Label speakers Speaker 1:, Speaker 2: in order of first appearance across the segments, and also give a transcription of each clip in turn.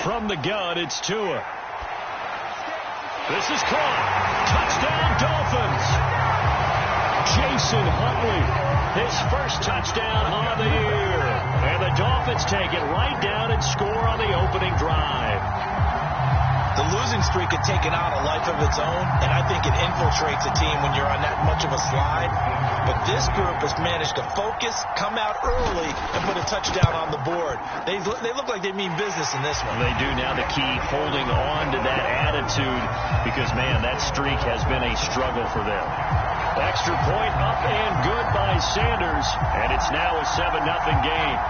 Speaker 1: From the gun, it's Tua. This is caught. Touchdown, Dolphins. Jason Huntley, his first touchdown of the year. And the Dolphins take it right down and score on the opening drive.
Speaker 2: The losing streak had taken on a life of its own, and I think it infiltrates a team when you're on that much of a slide. But this group has managed to focus, come out early, and put a touchdown on the board. They look like they mean business in this one.
Speaker 1: They do. Now the key, holding on to that attitude, because, man, that streak has been a struggle for them. Extra point up and good by Sanders, and it's now a 7-0 game.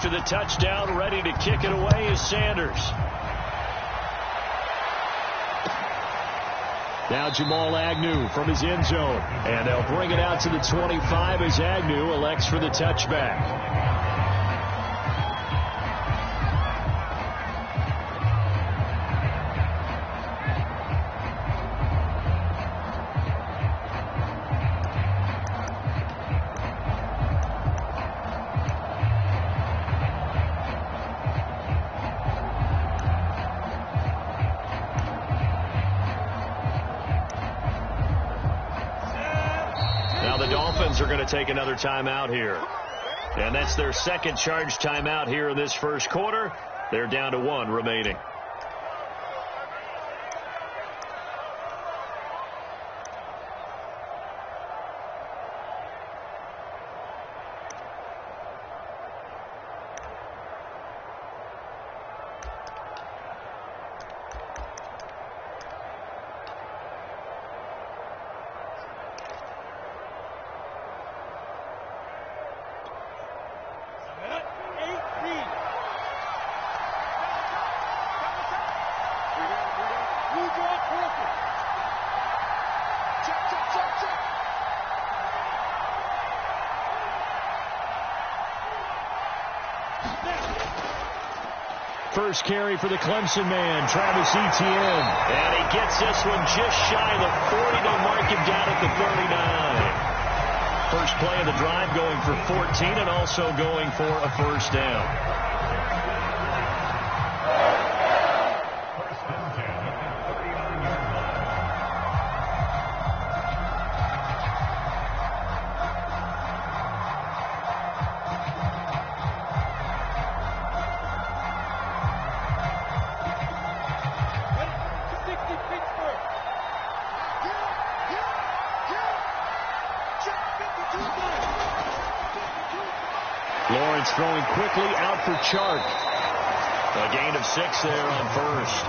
Speaker 1: After the touchdown, ready to kick it away is Sanders. Now Jamal Agnew from his end zone. And they'll bring it out to the 25 as Agnew elects for the touchback. Are going to take another timeout here. And that's their second charge timeout here in this first quarter. They're down to 1 remaining. First carry for the Clemson man, Travis Etienne. And he gets this one just shy of the 40. They'll mark him down at the 39. First play of the drive going for 14 and also going for a first down. Lawrence throwing quickly out for Chark. A gain of 6 there on first.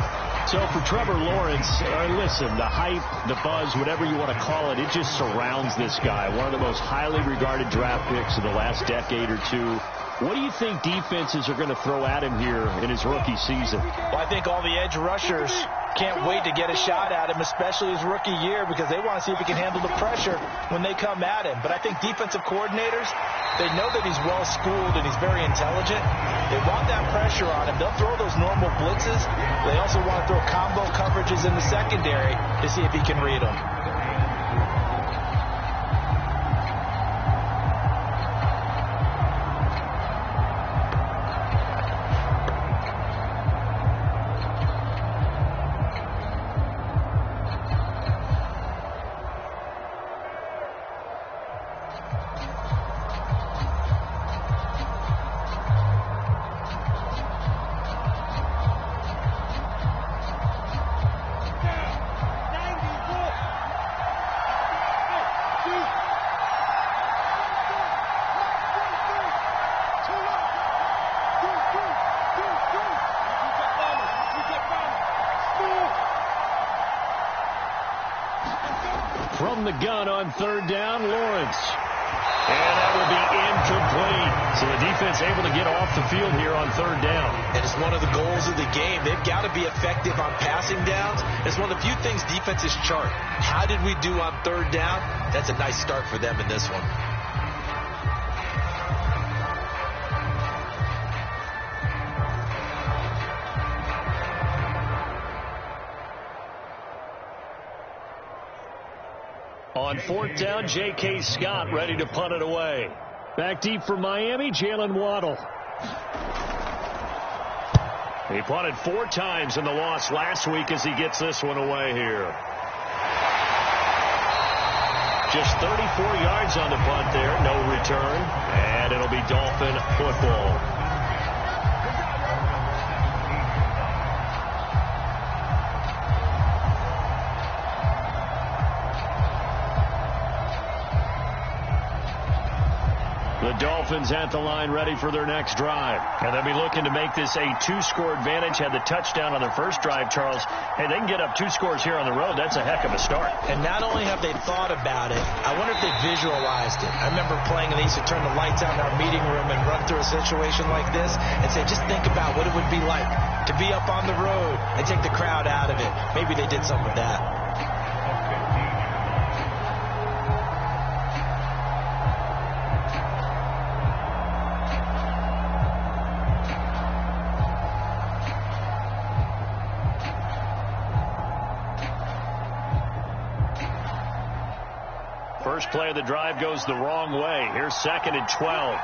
Speaker 1: So for Trevor Lawrence, listen, the hype, the buzz, whatever you want to call it, it just surrounds this guy. One of the most highly regarded draft picks of the last decade or two. What do you think defenses are going to throw at him here in his rookie season?
Speaker 2: Well, I think all the edge rushers can't wait to get a shot at him, especially his rookie year, because they want to see if he can handle the pressure when they come at him. But I think defensive coordinators, they know that he's well-schooled and he's very intelligent. They want that pressure on him. They'll throw those normal blitzes. They also want to throw combo coverages in the secondary to see if he can read them.
Speaker 1: From the gun on third down, Lawrence. And that will be incomplete. So the defense able to get off the field here on third down.
Speaker 2: And it's one of the goals of the game. They've got to be effective on passing downs. It's one of the few things defenses chart. How did we do on third down? That's a nice start for them in this one.
Speaker 1: On fourth down, J.K. Scott ready to punt it away. Back deep for Miami, Jalen Waddle. He punted 4 times in the loss last week as he gets this one away here. Just 34 yards on the punt there, no return. And it'll be Dolphin football. The Dolphins at the line ready for their next drive. And they'll be looking to make this a 2-score advantage. Had the touchdown on their first drive, Charles. Hey, they can get up 2 scores here on the road. That's a heck of a start.
Speaker 2: And not only have they thought about it, I wonder if they visualized it. I remember playing and they used to turn the lights on in our meeting room and run through a situation like this and say, just think about what it would be like to be up on the road and take the crowd out of it. Maybe they did something with that.
Speaker 1: First play of the drive goes the wrong way. Here's 2nd and 12.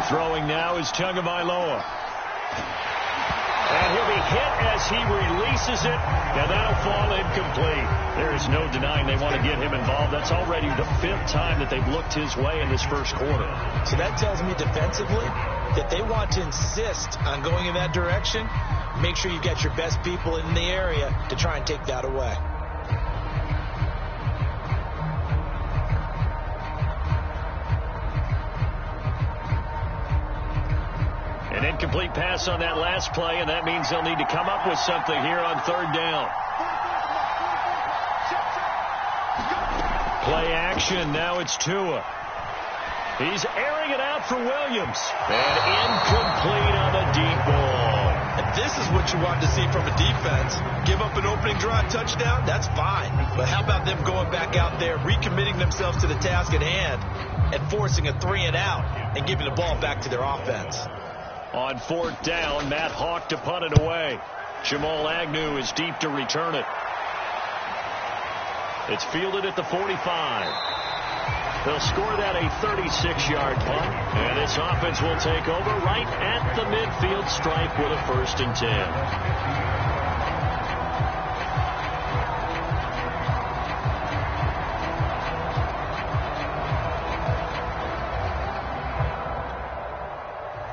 Speaker 1: Throwing now is Tagovailoa. And he'll be hit as he releases it, and that'll fall incomplete. There is no denying they want to get him involved. That's already the 5th time that they've looked his way in this first quarter.
Speaker 2: So that tells me defensively that they want to insist on going in that direction. Make sure you get your best people in the area to try and take that away.
Speaker 1: An incomplete pass on that last play, and that means they'll need to come up with something here on third down. Play action. Now it's Tua. He's airing it out for Williams. And incomplete on the deep ball.
Speaker 2: And this is what you want to see from a defense. Give up an opening drive touchdown, that's fine. But how about them going back out there, recommitting themselves to the task at hand, and forcing a 3-and-out and giving the ball back to their offense.
Speaker 1: On fourth down, Matt Hawk to punt it away. Jamal Agnew is deep to return it. It's fielded at the 45. They'll score that a 36-yard punt, and this offense will take over right at the midfield stripe with a 1st and 10.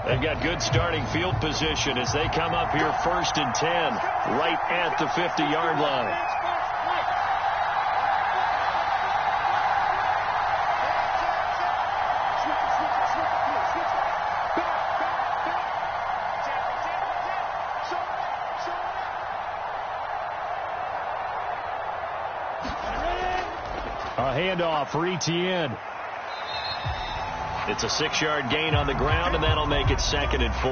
Speaker 1: They've got good starting field position as they come up here 1st and 10, right at the 50-yard line. A handoff for Etienne. It's a 6-yard gain on the ground, and that'll make it 2nd and 4.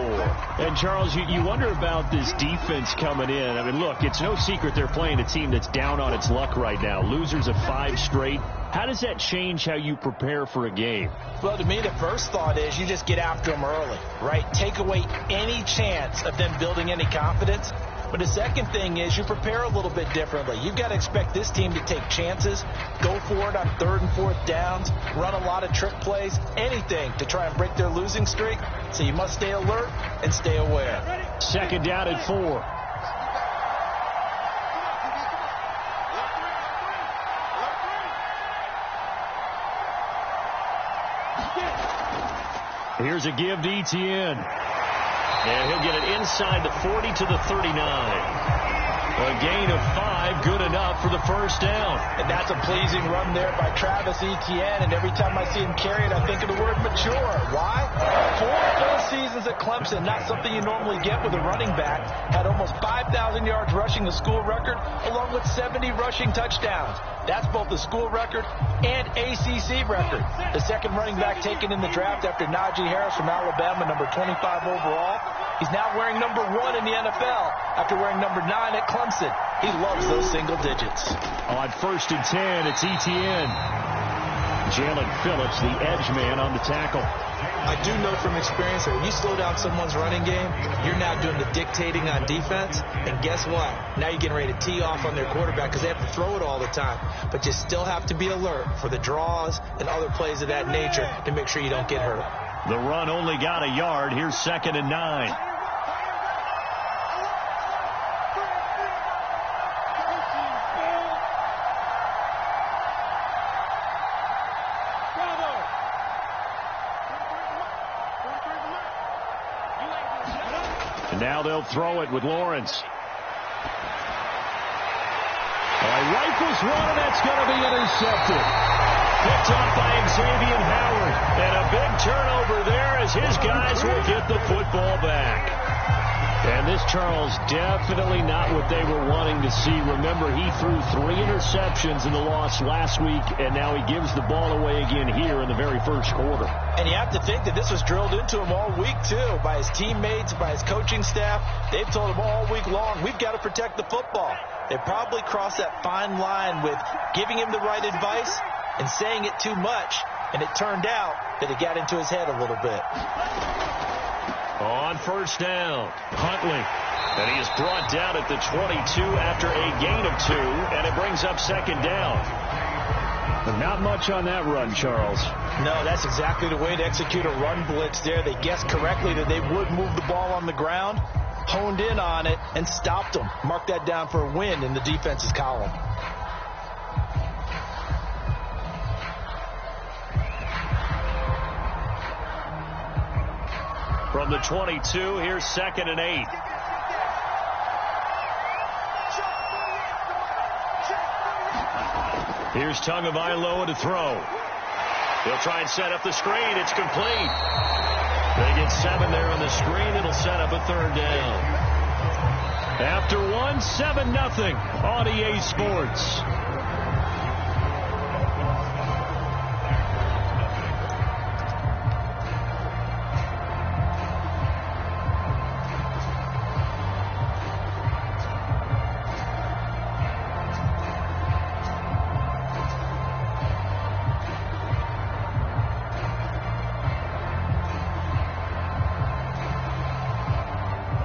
Speaker 1: And, Charles, you wonder about this defense coming in. I mean, look, it's no secret they're playing a team that's down on its luck right now. Losers of 5 straight. How does that change how you prepare for a game?
Speaker 2: Well, to me, the first thought is you just get after them early, right? Take away any chance of them building any confidence. But the second thing is you prepare a little bit differently. You've got to expect this team to take chances, go for it on 3rd and 4th downs, run a lot of trick plays, anything to try and break their losing streak. So you must stay alert and stay aware.
Speaker 1: 2nd down and 4. Here's a give to Etienne. And he'll get it inside the 40 to the 39. A gain of 5, good enough for the first down.
Speaker 2: And that's a pleasing run there by Travis Etienne. And every time I see him carry it, I think of the word mature. Why? 4 full seasons at Clemson, not something you normally get with a running back. Had almost 5,000 yards rushing, the school record, along with 70 rushing touchdowns. That's both the school record and ACC record. The second running back taken in the draft after Najee Harris from Alabama, number 25 overall. He's now wearing number 1 in the NFL after wearing number 9 at Clemson. He loves those single digits.
Speaker 1: On 1st and 10, it's Etienne. Jalen Phillips, the edge man, on the tackle.
Speaker 2: I do know from experience that when you slow down someone's running game, you're now doing the dictating on defense. And guess what? Now you're getting ready to tee off on their quarterback because they have to throw it all the time. But you still have to be alert for the draws and other plays of that nature to make sure you don't get hurt.
Speaker 1: The run only got a yard. Here's 2nd and 9. And now they'll throw it with Lawrence. Rifles one, and that's going to be intercepted. Picked off by Xavier Howard. And a big turnover there as his guys will get the football back. And this Charles definitely not what they were wanting to see. Remember, he threw 3 interceptions in the loss last week, and now he gives the ball away again here in the very first quarter.
Speaker 2: And you have to think that this was drilled into him all week, too, by his teammates, by his coaching staff. They've told him all week long, we've got to protect the football. They probably crossed that fine line with giving him the right advice and saying it too much, and it turned out that it got into his head a little bit.
Speaker 1: On 1st down, Huntley. And he is brought down at the 22 after a gain of 2, and it brings up 2nd down. But not much on that run, Charles.
Speaker 2: No, that's exactly the way to execute a run blitz there. They guessed correctly that they would move the ball on the ground, honed in on it, and stopped them. Mark that down for a win in the defense's column.
Speaker 1: From the 22, here's 2nd and 8. Here's Tagovailoa to throw. He'll try and set up the screen. It's complete. They get 7 there on the screen. It'll set up a 3rd down. After 1, 7-0 on EA Sports.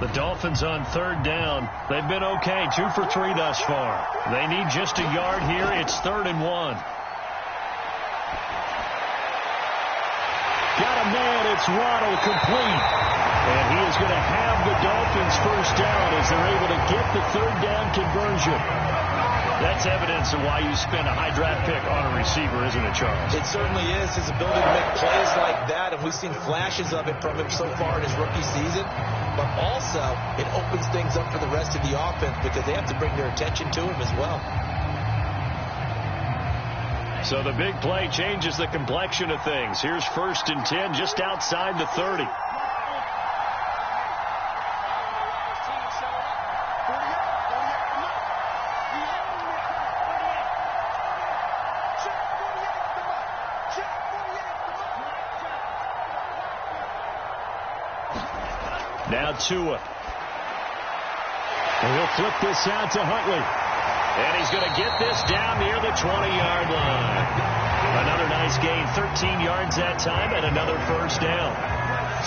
Speaker 1: Dolphins on 3rd down. They've been okay, 2 for 3 thus far. They need just a yard here. It's 3rd and 1. Got a man. It's Waddle, complete. And he is going to have the Dolphins first down as they're able to get the 3rd down conversion. That's evidence of why you spend a high draft pick on a receiver, isn't it, Charles?
Speaker 2: It certainly is. His ability to make plays like that, and we've seen flashes of it from him so far in his rookie season. But also, it opens things up for the rest of the offense because they have to bring their attention to him as well.
Speaker 1: So the big play changes the complexion of things. Here's 1st and 10 just outside the 30. Now Tua. And he'll flip this out to Huntley. And he's going to get this down near the 20-yard line. Another nice gain, 13 yards that time, and another first down.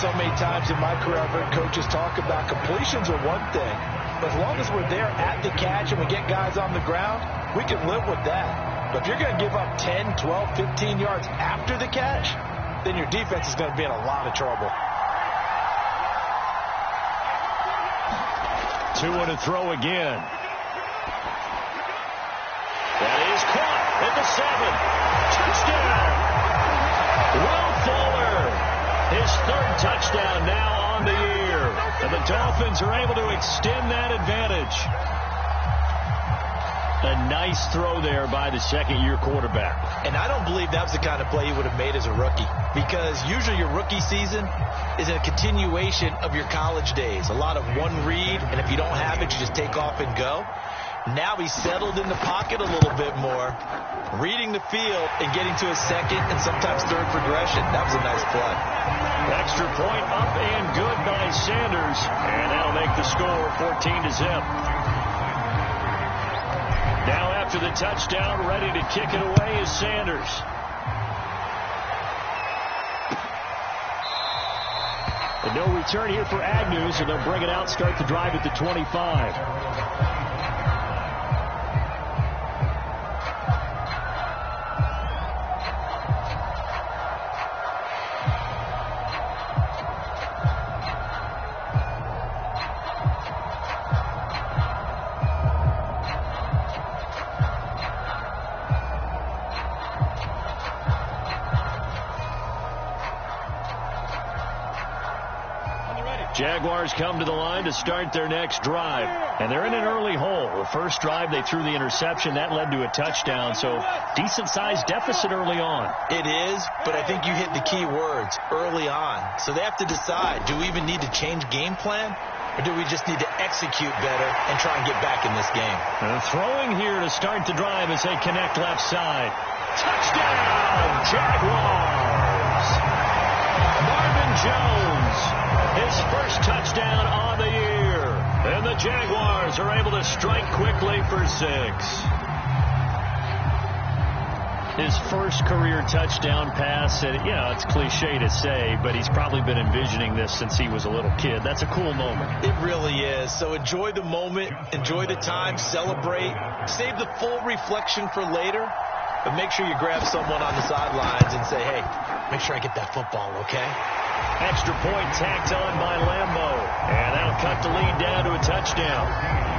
Speaker 2: So many times in my career, I've heard coaches talk about completions are one thing. But as long as we're there at the catch and we get guys on the ground, we can live with that. But if you're going to give up 10, 12, 15 yards after the catch, then your defense is going to be in a lot of trouble.
Speaker 1: Tua to throw again. That is caught at the 7. Touchdown. Will Fuller. His 3rd touchdown now on the year. And the Dolphins are able to extend that advantage. A nice throw there by the second-year quarterback.
Speaker 2: And I don't believe that was the kind of play he would have made as a rookie, because usually your rookie season is a continuation of your college days. A lot of one read, and if you don't have it, you just take off and go. Now he's settled in the pocket a little bit more, reading the field and getting to his second and sometimes third progression. That was a nice play.
Speaker 1: Extra point up and good by Sanders, and that'll make the score 14-0. Now after the touchdown, ready to kick it away is Sanders. And no return here for Agnew, so they'll bring it out, start the drive at the 25. Jaguars come to the line to start their next drive. And they're in an early hole. The first drive, they threw the interception. That led to a touchdown. So decent-sized deficit early on.
Speaker 2: It is, but I think you hit the key words, early on. So they have to decide, do we even need to change game plan? Or do we just need to execute better and try and get back in this game?
Speaker 1: Throwing here to start the drive as they connect left side. Touchdown, Jaguars! Marvin Jones, his first touchdown on the year. And the Jaguars are able to strike quickly for 6. His first career touchdown pass, and it's cliche to say, but he's probably been envisioning this since he was a little kid. That's a cool moment.
Speaker 2: It really is. So enjoy the moment, enjoy the time, celebrate, save the full reflection for later, but make sure you grab someone on the sidelines and say, hey, make sure I get that football, okay?
Speaker 1: Extra point tacked on by Lambo, and that'll cut the lead down to a touchdown.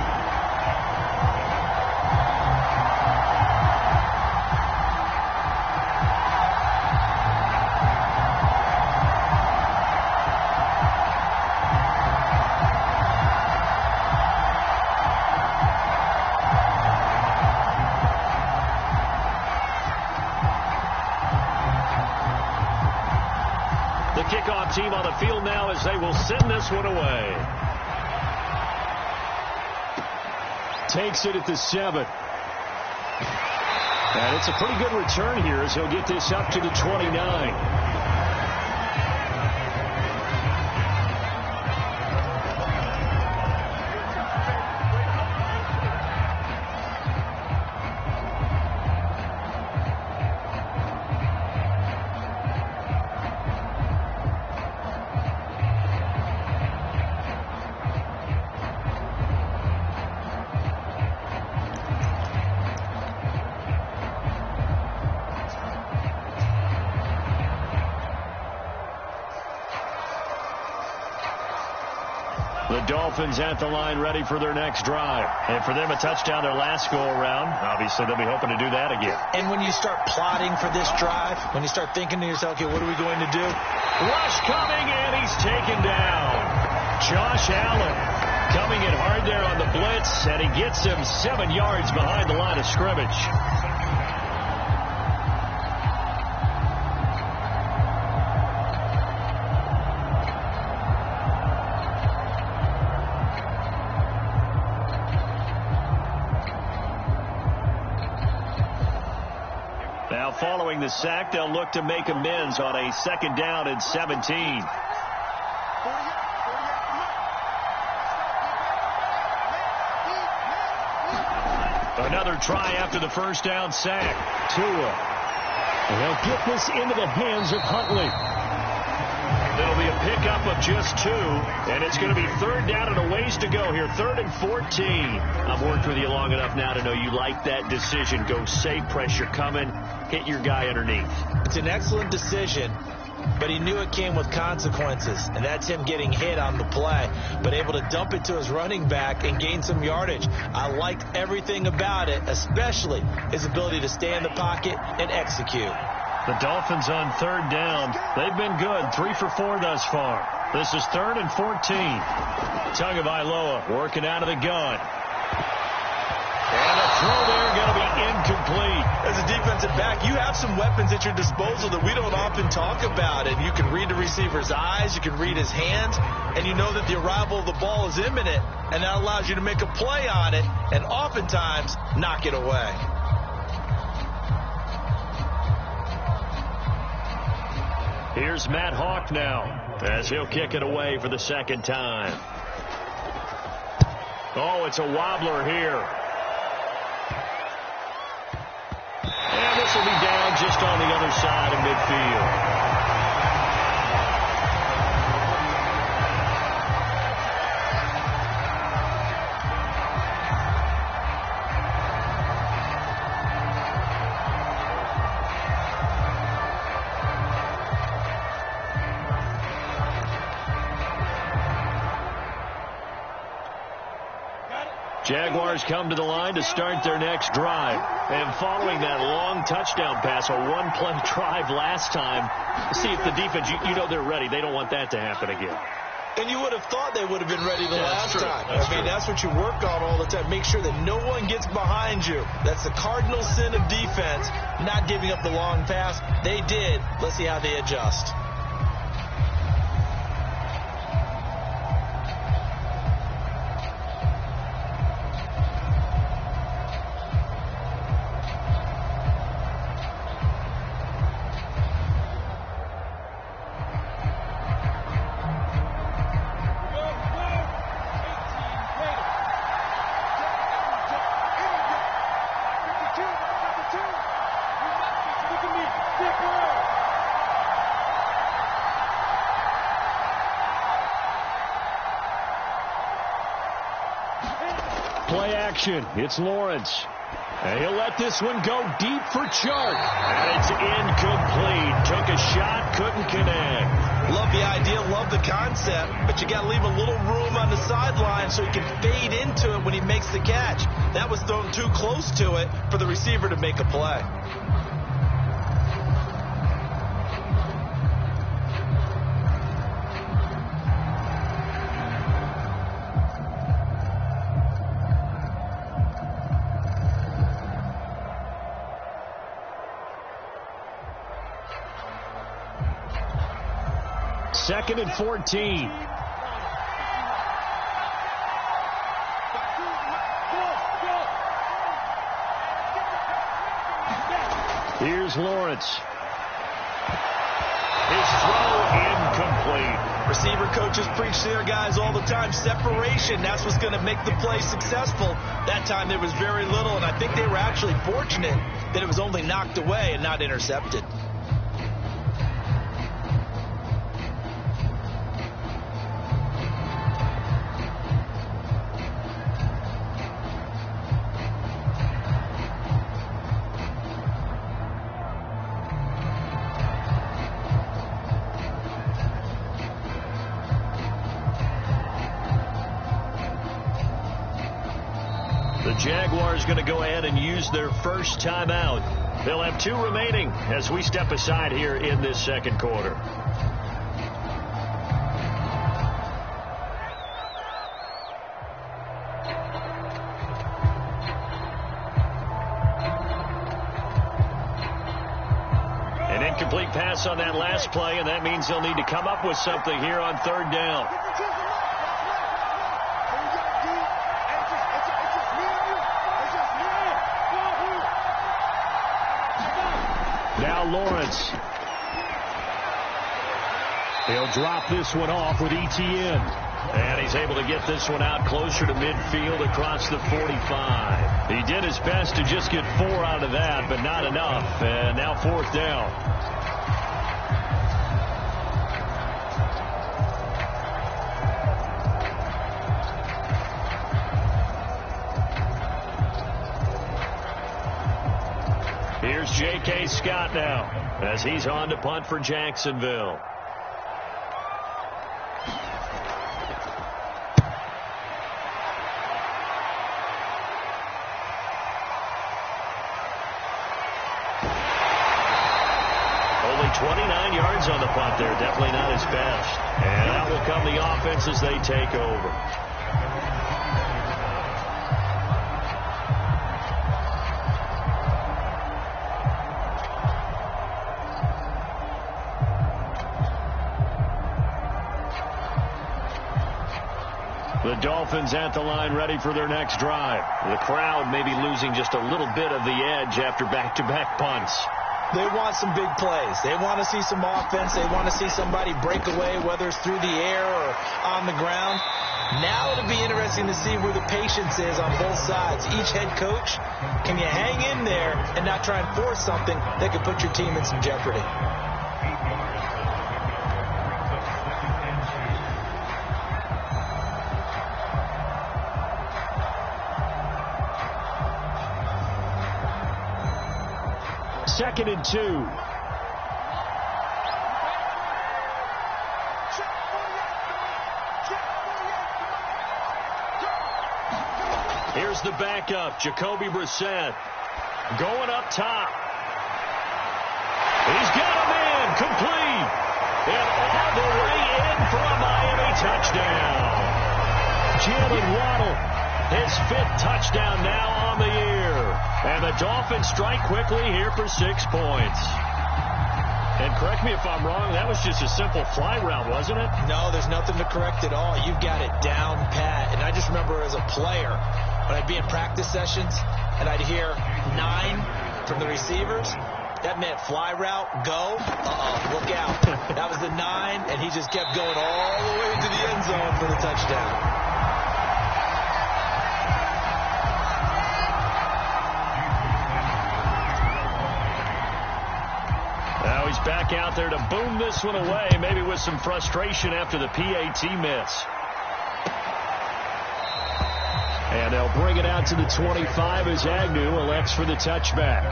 Speaker 1: Kickoff team on the field now as they will send this one away. Takes it at the 7. And it's a pretty good return here as he'll get this up to the 29. The Dolphins at the line ready for their next drive. And for them, a touchdown their last go-around. Obviously, they'll be hoping to do that again.
Speaker 2: And when you start plotting for this drive, when you start thinking to yourself, okay, what are we going to do?
Speaker 1: Rush coming, and he's taken down. Josh Allen coming in hard there on the blitz, and he gets him 7 yards behind the line of scrimmage. Now following the sack, they'll look to make amends on a 2nd down and 17. Another try after the first down sack. Tua. And they'll get this into the hands of Huntley. It'll be a pickup of just 2, and it's going to be 3rd down and a ways to go here. 3rd and 14. I've worked with you long enough now to know you like that decision. Go safe, pressure coming, hit your guy underneath.
Speaker 2: It's an excellent decision, but he knew it came with consequences, and that's him getting hit on the play, but able to dump it to his running back and gain some yardage. I liked everything about it, especially his ability to stay in the pocket and execute.
Speaker 1: The Dolphins on 3rd down. They've been good, 3 for 4 thus far. This is 3rd and 14. Tagovailoa working out of the gun. And a throw there going to be incomplete.
Speaker 2: As a defensive back, you have some weapons at your disposal that we don't often talk about. And you can read the receiver's eyes, you can read his hands, and you know that the arrival of the ball is imminent, and that allows you to make a play on it and oftentimes knock it away.
Speaker 1: Here's Matt Hawk now as he'll kick it away for the second time. Oh, it's a wobbler here. And this will be down just on the other side of midfield. Jaguars come to the line to start their next drive. And following that long touchdown pass, a one-play drive last time, see if the defense, you know they're ready. They don't want that to happen again.
Speaker 2: And you would have thought they would have been ready the last time. That's what you work on all the time. Make sure that no one gets behind you. That's the cardinal sin of defense, not giving up the long pass. They did. Let's see how they adjust.
Speaker 1: Play action. It's Lawrence. And he'll let this one go deep for Chark. And it's incomplete. Took a shot, couldn't connect.
Speaker 2: Love the idea, love the concept, but you got to leave a little room on the sideline so he can fade into it when he makes the catch. That was thrown too close to it for the receiver to make a play.
Speaker 1: Second and 14. Here's Lawrence. His throw incomplete.
Speaker 2: Receiver coaches preach to their guys all the time. Separation, that's what's going to make the play successful. That time there was very little, and I think they were actually fortunate that it was only knocked away and not intercepted.
Speaker 1: The Jaguars going to go ahead and use their first timeout. They'll have 2 remaining as we step aside here in this second quarter. An incomplete pass on that last play, and that means they'll need to come up with something here on third down. Now Lawrence. He'll drop this one off with ETN. And he's able to get this one out closer to midfield across the 45. He did his best to just get 4 out of that, but not enough. And now fourth down. Here's J.K. Scott now as he's on to punt for Jacksonville. Only 29 yards on the punt there. Definitely not his best. And out will come the offense as they take over. The Dolphins at the line ready for their next drive. The crowd may be losing just a little bit of the edge after back-to-back punts.
Speaker 2: They want some big plays. They want to see some offense. They want to see somebody break away, whether it's through the air or on the ground. Now it'll be interesting to see where the patience is on both sides. Each head coach, can you hang in there and not try and force something that could put your team in some jeopardy?
Speaker 1: Second and 2. Here's the backup, Jacoby Brissett. Going up top. He's got him in, complete. And all the way in for a Miami touchdown. Jalen Waddle, his 5th touchdown now on the year. And the Dolphins strike quickly here for 6 points. And correct me if I'm wrong, that was just a simple fly route, wasn't it?
Speaker 2: No, there's nothing to correct at all. You've got it down pat. And I just remember as a player, when I'd be in practice sessions and I'd hear 9 from the receivers, that meant fly route, go, look out. That was the 9, and he just kept going all the way to the end zone for the touchdown.
Speaker 1: Now he's back out there to boom this one away, maybe with some frustration after the PAT miss. And they'll bring it out to the 25 as Agnew elects for the touchback.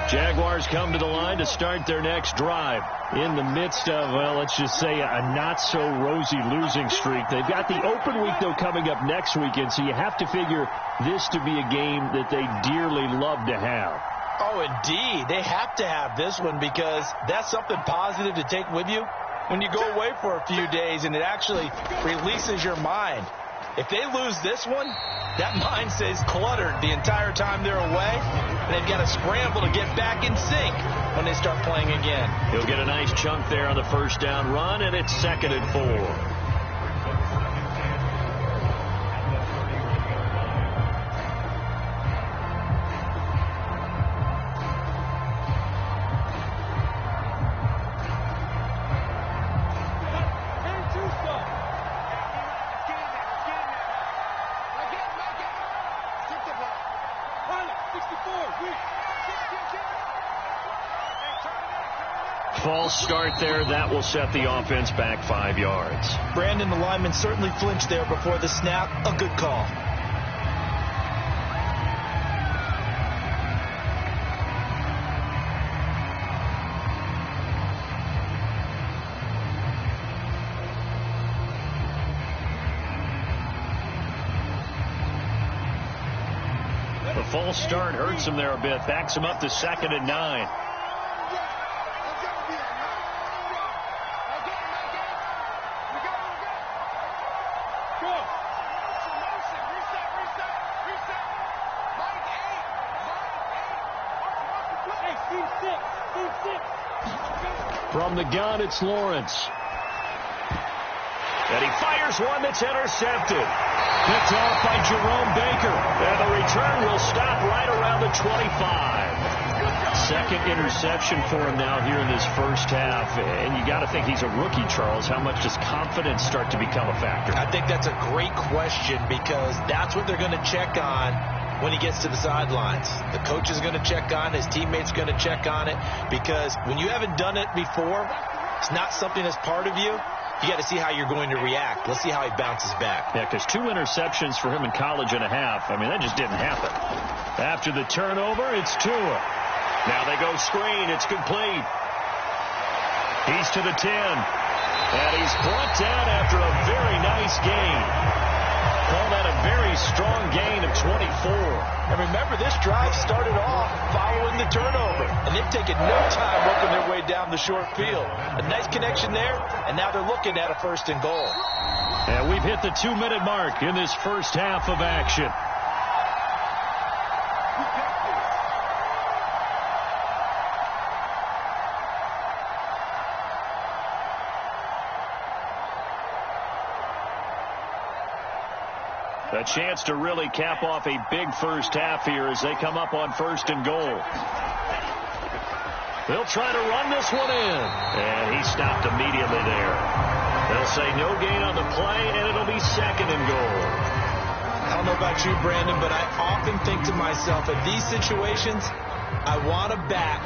Speaker 1: Jaguars come to the line to start their next drive in the midst of, well, let's just say a not-so-rosy losing streak. They've got the open week, though, coming up next weekend, so you have to figure this to be a game that they dearly love to have.
Speaker 2: Oh, indeed. They have to have this one because that's something positive to take with you when you go away for a few days, and it actually releases your mind. If they lose this one, that mind stays cluttered the entire time they're away, and they've got to scramble to get back in sync when they start playing again.
Speaker 1: He'll get a nice chunk there on the first down run, and it's 2nd and 4. False start there. That will set the offense back 5 yards.
Speaker 2: Brandon, the lineman certainly flinched there before the snap. A good call.
Speaker 1: The false start hurts him there a bit. Backs him up to 2nd and 9. From the gun, it's Lawrence. And he fires one that's intercepted. Picked off by Jerome Baker. And the return will stop right around the 25. Second interception for him now here in this first half. And you got to think he's a rookie, Charles. How much does confidence start to become a factor?
Speaker 2: I think that's a great question because that's what they're going to check on when he gets to the sidelines. The coach is going to check on, his teammates going to check on it, because when you haven't done it before, it's not something that's part of you. You got to see how you're going to react. Let's see how he bounces back.
Speaker 1: Yeah, because 2 interceptions for him in college and a half. I mean, that just didn't happen. After the turnover, it's Tua. Now they go screen. It's complete. He's to the 10. And he's brought down after a very nice gain. Call that a very strong gain of 24.
Speaker 2: And remember, this drive started off following the turnover, and they've taken no time working their way down the short field. A nice connection there, and now they're looking at a 1st and goal.
Speaker 1: And we've hit the 2-minute mark in this first half of action. A chance to really cap off a big first half here as they come up on 1st and goal. They'll try to run this one in. And he stopped immediately there. They'll say no gain on the play, and it'll be 2nd and goal.
Speaker 2: I don't know about you, Brandon, but I often think to myself, in these situations, I want a back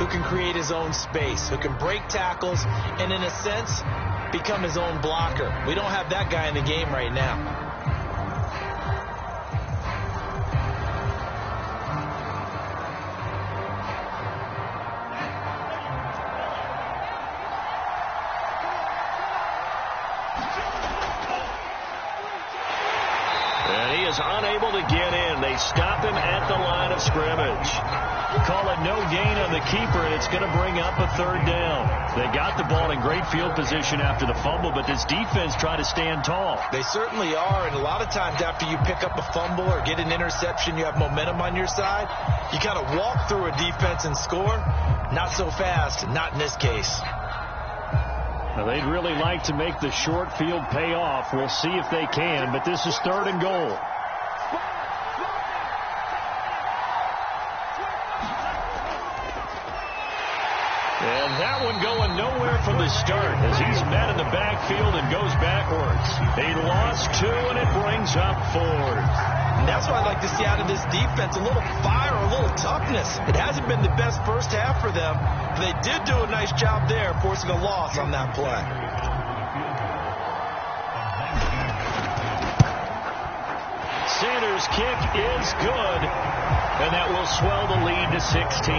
Speaker 2: who can create his own space, who can break tackles, and in a sense, become his own blocker. We don't have that guy in the game right now.
Speaker 1: Unable to get in. They stop him at the line of scrimmage. Call it no gain on the keeper, and it's going to bring up a 3rd down. They got the ball in great field position after the fumble, but this defense tried to stand tall.
Speaker 2: They certainly are, and a lot of times after you pick up a fumble or get an interception, you have momentum on your side. You kind of walk through a defense and score. Not so fast, not in this case.
Speaker 1: Now, they'd really like to make the short field pay off. We'll see if they can, but this is 3rd and goal. And that one going nowhere from the start as he's met in the backfield and goes backwards. He lost 2, and it brings up 4th.
Speaker 2: And that's what I'd like to see out of this defense, a little fire, a little toughness. It hasn't been the best first half for them, but they did do a nice job there, forcing a loss on that play.
Speaker 1: Sanders' kick is good, and that will swell the lead to 16.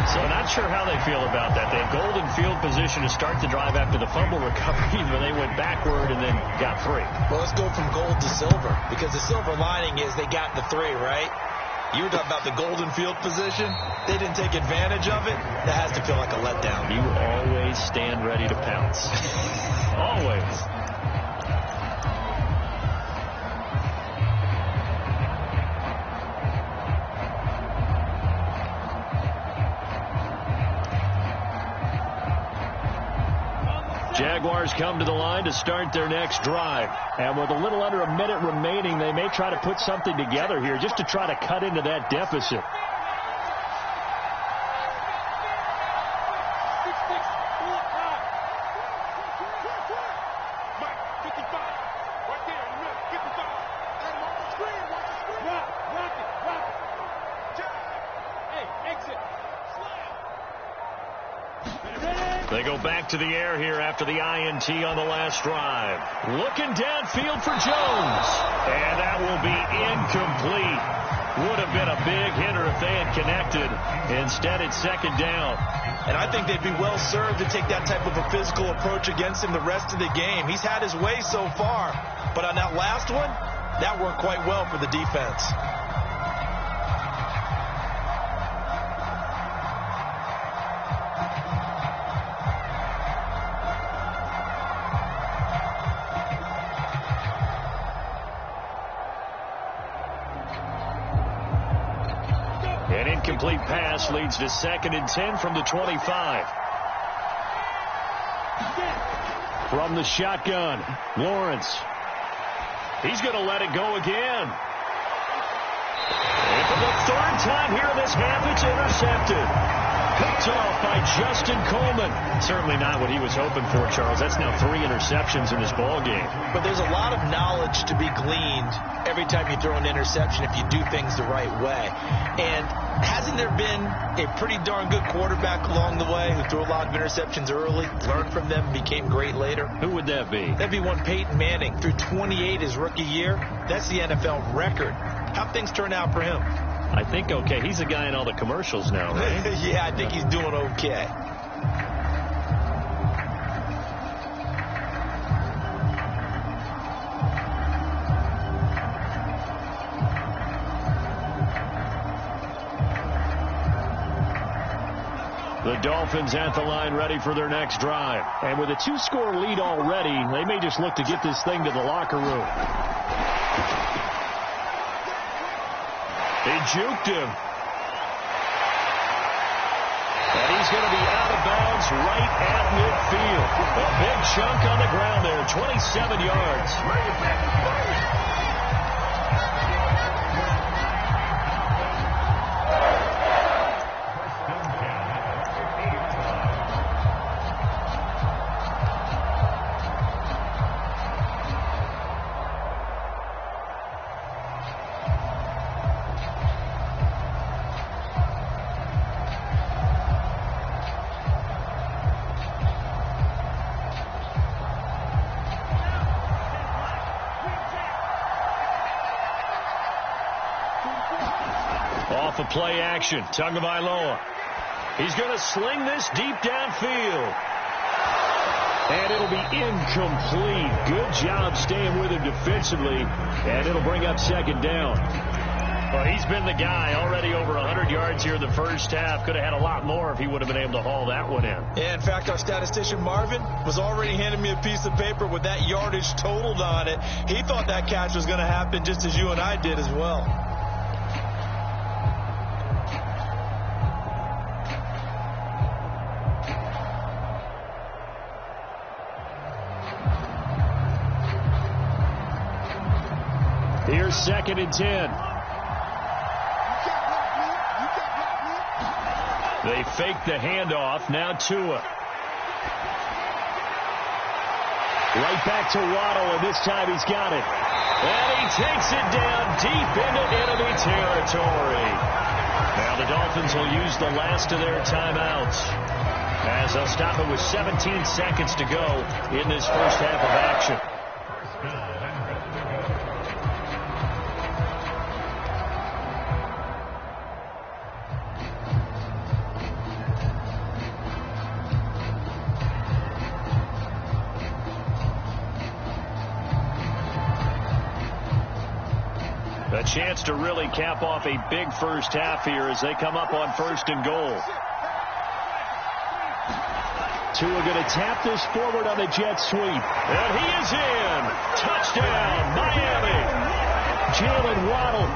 Speaker 1: So not sure how they feel about that. They had golden field position to start the drive after the fumble recovery, but they went backward and then got 3.
Speaker 2: Well, let's go from gold to silver, because the silver lining is they got the 3, right? You were talking about the golden field position. They didn't take advantage of it. That has to feel like a letdown.
Speaker 1: You always stand ready to pounce. Always. Jaguars come to the line to start their next drive. And with a little under a minute remaining, they may try to put something together here just to try to cut into that deficit. They go back to the air here after the INT on the last drive. Looking downfield for Jones. And that will be incomplete. Would have been a big hitter if they had connected. Instead, it's 2nd down.
Speaker 2: And I think they'd be well served to take that type of a physical approach against him the rest of the game. He's had his way so far. But on that last one, that worked quite well for the defense.
Speaker 1: An incomplete pass leads to 2nd and 10 from the 25. From the shotgun, Lawrence. He's going to let it go again. And for the 3rd time here in this half, it's intercepted. Picked off by Justin Coleman. Certainly not what he was hoping for, Charles. That's now 3 interceptions in this ball game.
Speaker 2: But there's a lot of knowledge to be gleaned every time you throw an interception if you do things the right way. And hasn't there been a pretty darn good quarterback along the way who threw a lot of interceptions early, learned from them, became great later?
Speaker 1: Who would that be?
Speaker 2: That'd be one Peyton Manning. Threw 28 his rookie year. That's the NFL record. How'd things turn out for him?
Speaker 1: I think okay. He's a guy in all the commercials now, right?
Speaker 2: Yeah, I think he's doing okay.
Speaker 1: The Dolphins at the line ready for their next drive. And with a 2-score lead already, they may just look to get this thing to the locker room. He juked him. And he's going to be out of bounds right at midfield. A big chunk on the ground there, 27 yards. Off of play action, Tagovailoa. He's going to sling this deep downfield. And it'll be incomplete. Good job staying with him defensively. And it'll bring up second down. Well, he's been the guy already over 100 yards here in the first half. Could have had a lot more if he would have been able to haul that one in.
Speaker 2: Yeah, in fact, our statistician Marvin was already handing me a piece of paper with that yardage totaled on it. He thought that catch was going to happen just as you and I did as well.
Speaker 1: Here's 2nd and 10. They fake the handoff. Now Tua. Right back to Waddle, and this time he's got it. And he takes it down deep into enemy territory. Now the Dolphins will use the last of their timeouts, as they'll stop it with 17 seconds to go in this first half of action. A chance to really cap off a big first half here as they come up on 1st and goal. Tua going to tap this forward on the jet sweep. And he is in. Touchdown, Miami. Jalen Waddle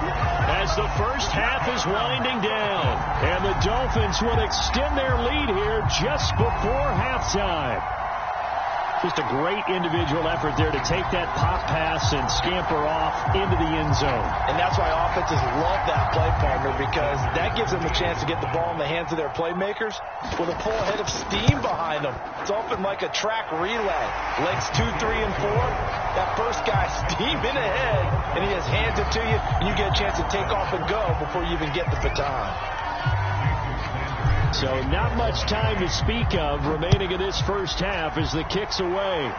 Speaker 1: as the first half is winding down. And the Dolphins will extend their lead here just before halftime. Just a great individual effort there to take that pop pass and scamper off into the end zone.
Speaker 2: And that's why offenses love that play, partner, because that gives them a chance to get the ball in the hands of their playmakers with a full head of steam behind them. It's often like a track relay. Legs 2, 3, and 4. That first guy steaming ahead, and he just hands it to you, and you get a chance to take off and go before you even get the baton.
Speaker 1: So not much time to speak of remaining in this first half as the kick's away.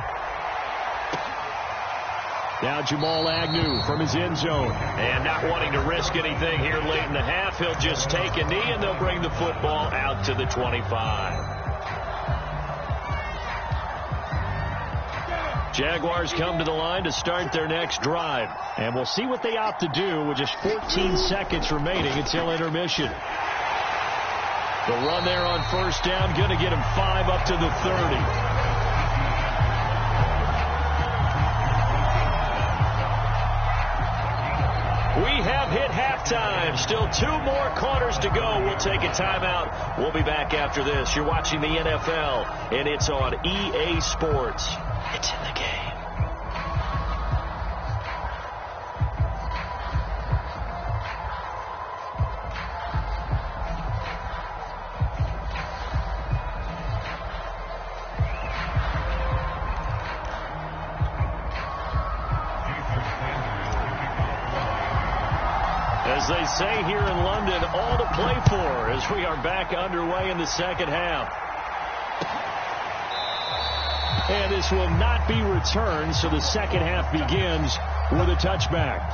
Speaker 1: Now Jamal Agnew from his end zone. And not wanting to risk anything here late in the half, he'll just take a knee and they'll bring the football out to the 25. Jaguars come to the line to start their next drive. And we'll see what they opt to do with just 14 seconds remaining until intermission. The run there on 1st down, going to get him 5 up to the 30. We have hit halftime. Still 2 more quarters to go. We'll take a timeout. We'll be back after this. You're watching the NFL, and it's on EA Sports. It's in the game. As they say here in London, all to play for as we are back underway in the second half. And this will not be returned, so the second half begins with a touchback.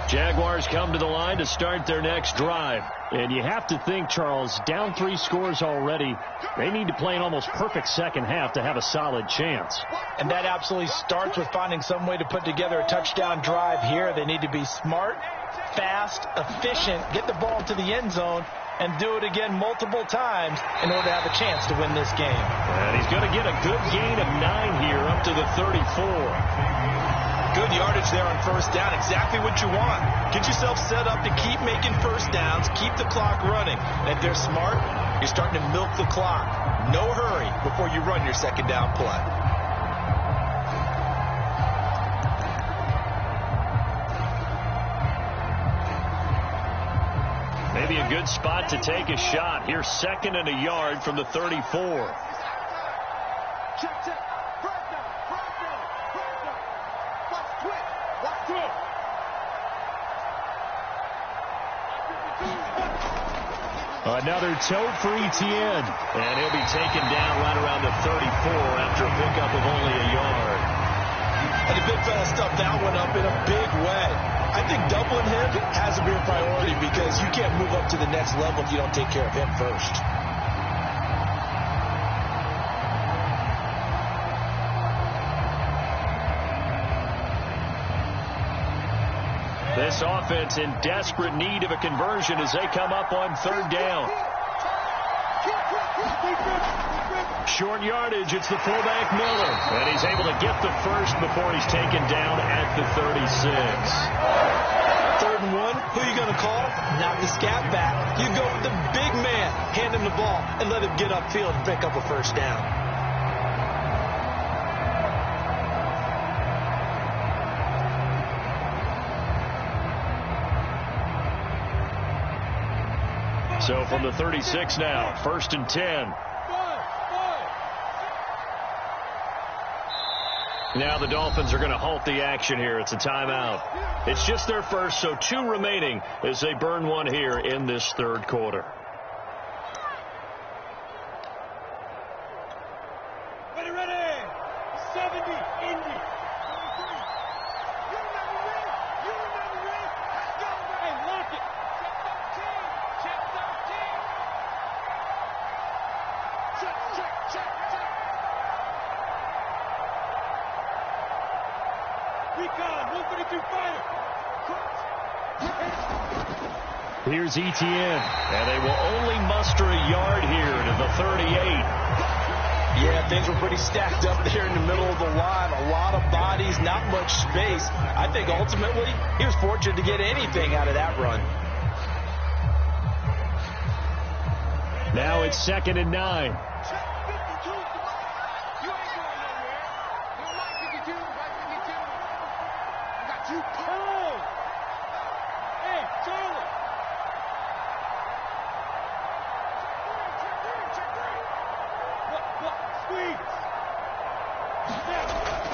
Speaker 1: Jaguars come to the line to start their next drive. And you have to think, Charles, down 3 scores already. They need to play an almost perfect second half to have a solid chance.
Speaker 2: And that absolutely starts with finding some way to put together a touchdown drive here. They need to be smart, fast, efficient, get the ball to the end zone, and do it again multiple times in order to have a chance to win this game.
Speaker 1: And he's going to get a good gain of 9 here up to the 34.
Speaker 2: Good yardage there on first down. Exactly what you want. Get yourself set up to keep making first downs, keep the clock running. And if they're smart, you're starting to milk the clock. No hurry before you run your second down play.
Speaker 1: Maybe a good spot to take a shot. Here's 2nd and a yard from the 34. Another tote for Etienne. And he'll be taken down right around the 34 after a pickup of only a yard.
Speaker 2: And the big fella stuffed that one up in a big way. I think doubling him has to be a priority because you can't move up to the next level if you don't take care of him first.
Speaker 1: This offense in desperate need of a conversion as they come up on 3rd down. Short yardage, it's the fullback Miller. And he's able to get the first before he's taken down at the 36.
Speaker 2: 3rd and 1, who are you going to call? Not the scat back. You go with the big man, hand him the ball, and let him get upfield and pick up a first down.
Speaker 1: So from the 36 now, 1st and 10. Now the Dolphins are going to halt the action here. It's a timeout. It's just their first, so 2 remaining as they burn one here in this 3rd quarter.
Speaker 3: Ready. 70, Indy.
Speaker 1: Here's Etienne, and they will only muster a yard here to the 38.
Speaker 2: Yeah, things were pretty stacked up there in the middle of the line. A lot of bodies, not much space. I think ultimately he was fortunate to get anything out of that run.
Speaker 1: Now it's 2nd and 9.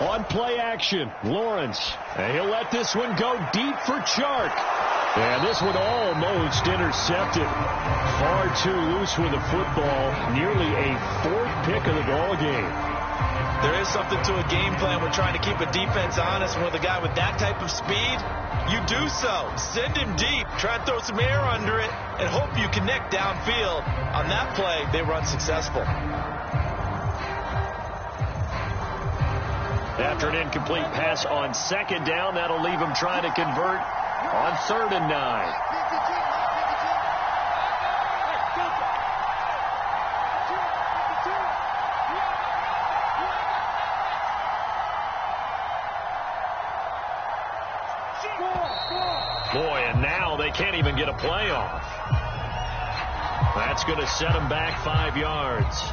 Speaker 1: On play action, Lawrence. And he'll let this one go deep for Chark. And this one almost intercepted. Far too loose with the football. Nearly a 4th pick of the ball game.
Speaker 2: There is something to a game plan with trying to keep a defense honest. With a guy with that type of speed, you do so. Send him deep. Try and throw some air under it and hope you connect downfield. On that play, they were unsuccessful.
Speaker 1: After an incomplete pass on 2nd down, that'll leave him trying to convert on 3rd and 9. Boy, and now they can't even get a play off. That's going to set them back 5 yards.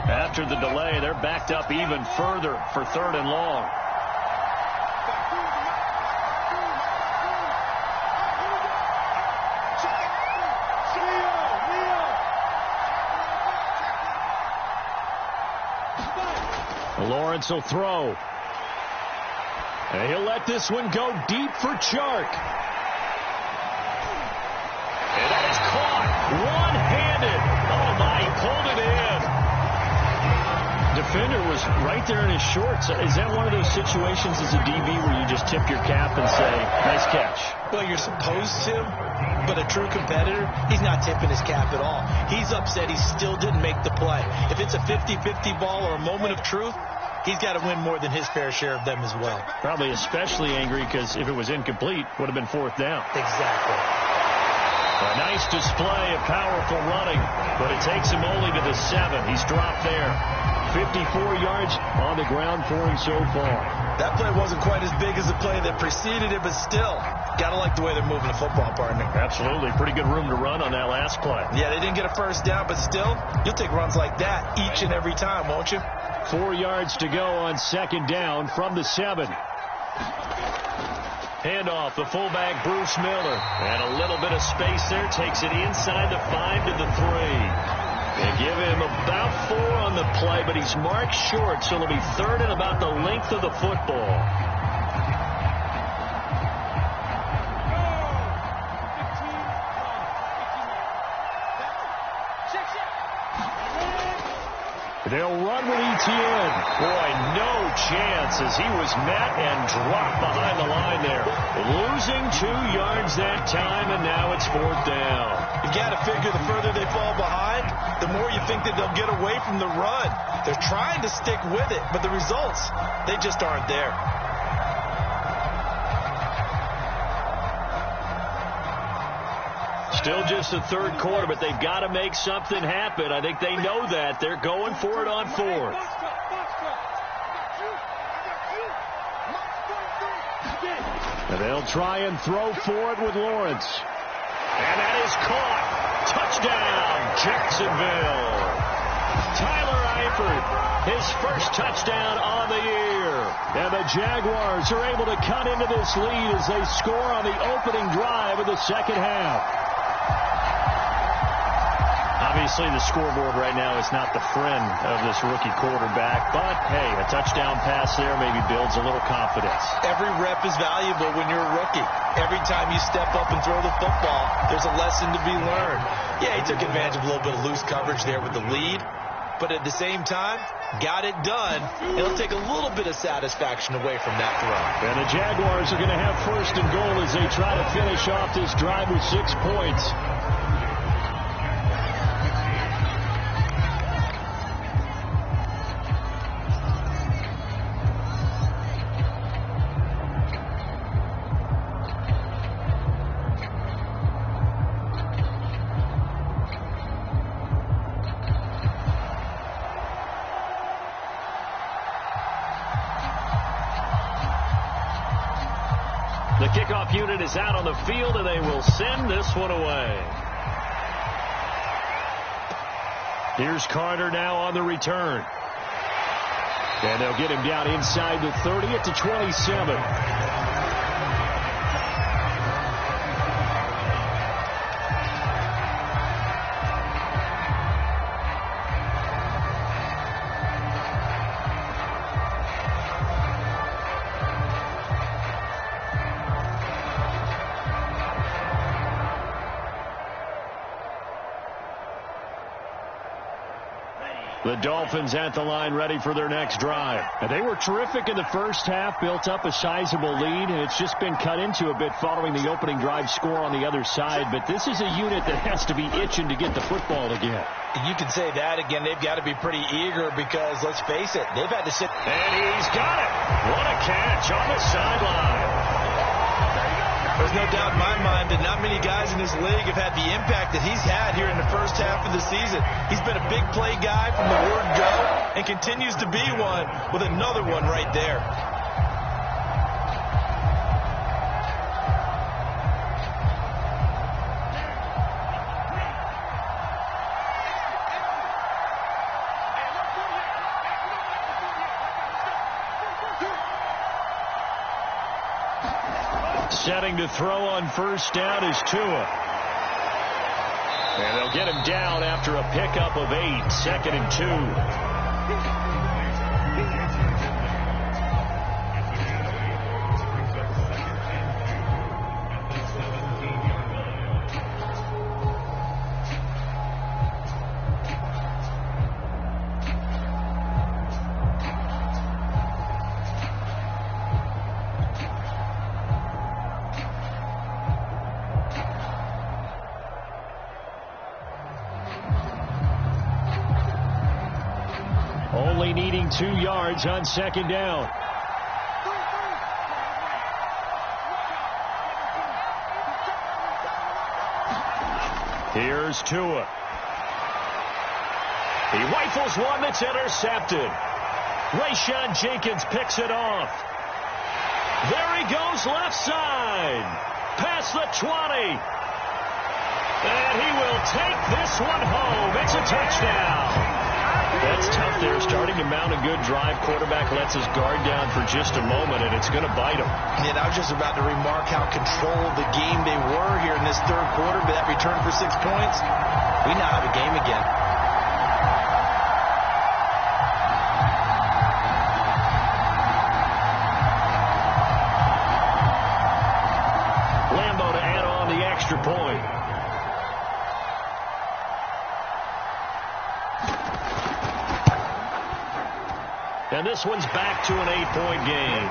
Speaker 1: After the delay, they're backed up even further for 3rd and long. Lawrence will throw. And he'll let this one go deep for Chark. was right there in his shorts. Is that one of those situations as a DB where you just tip your cap and say, nice catch?
Speaker 2: Well, you're supposed to, but a true competitor, he's not tipping his cap at all. He's upset he still didn't make the play. If it's a 50-50 ball or a moment of truth, he's got to win more than his fair share of them as well.
Speaker 1: Probably especially angry because if it was incomplete, would have been fourth down.
Speaker 2: Exactly.
Speaker 1: A nice display of powerful running, but it takes him only to the 7. He's dropped there. 54 yards on the ground for him so far.
Speaker 2: That play wasn't quite as big as the play that preceded it, but still, got to like the way they're moving the football, partner.
Speaker 1: Absolutely. Pretty good room to run on that last play.
Speaker 2: Yeah, they didn't get a first down, but still, you'll take runs like that each and every time, won't you?
Speaker 1: 4 yards to go on second down from the 7. Handoff, the fullback, Bruce Miller. And a little bit of space there. Takes it inside the 5 to the 3. They give him about 4 on the play, but he's marked short, so it'll be third and about the length of the football. They'll run with Etienne. Boy, no chance as he was met and dropped behind the line there. Losing 2 yards that time, and now it's fourth down.
Speaker 2: You got to figure the further they fall behind, the more you think that they'll get away from the run. They're trying to stick with it, but the results, they just aren't there.
Speaker 1: Still just the third quarter, but they've got to make something happen. I think they know that. They're going for it on fourth. And they'll try and throw for it with Lawrence. And that is caught. Touchdown, Jacksonville. Tyler Eifert, his first touchdown on the year. And the Jaguars are able to cut into this lead as they score on the opening drive of the second half. Obviously, the scoreboard right now is not the friend of this rookie quarterback, but, hey, a touchdown pass there maybe builds a little confidence.
Speaker 2: Every rep is valuable when you're a rookie. Every time you step up and throw the football, there's a lesson to be learned. Yeah, he took advantage of a little bit of loose coverage there with the lead, but at the same time, got it done. It'll take a little bit of satisfaction away from that throw.
Speaker 1: And the Jaguars are going to have first and goal as they try to finish off this drive with 6 points. The kickoff unit is out on the field, and they will send this one away. Here's Carter now on the return. And they'll get him down inside the 30 at the 27. The Dolphins at the line ready for their next drive. And they were terrific in the first half, built up a sizable lead, and it's just been cut into a bit following the opening drive score on the other side. But this is a unit that has to be itching to get the football again.
Speaker 2: You can say that again. They've got to be pretty eager because, let's face it, they've had to sit.
Speaker 1: And he's got it. What a catch on the sideline.
Speaker 2: There's no doubt in my mind that not many guys in this league have had the impact that he's had here in the first half of the season. He's been a big play guy from the word go and continues to be one with another one right there.
Speaker 1: Setting to throw on first down is Tua. And they'll get him down after a pickup of 8, second and 2. Only needing 2 yards on second down. Here's Tua. He rifles one that's intercepted. Rayshon Jenkins picks it off. There he goes left side. Past the 20. And he will take this one home. It's a touchdown. That's tough there. Starting to mount a good drive. Quarterback lets his guard down for just a moment, and it's going to bite him.
Speaker 2: And I was just about to remark how controlled the game they were here in this third quarter, but that return for 6 points, we now have a game again.
Speaker 1: Lambo to add on the extra point. And this one's back to an 8-point game.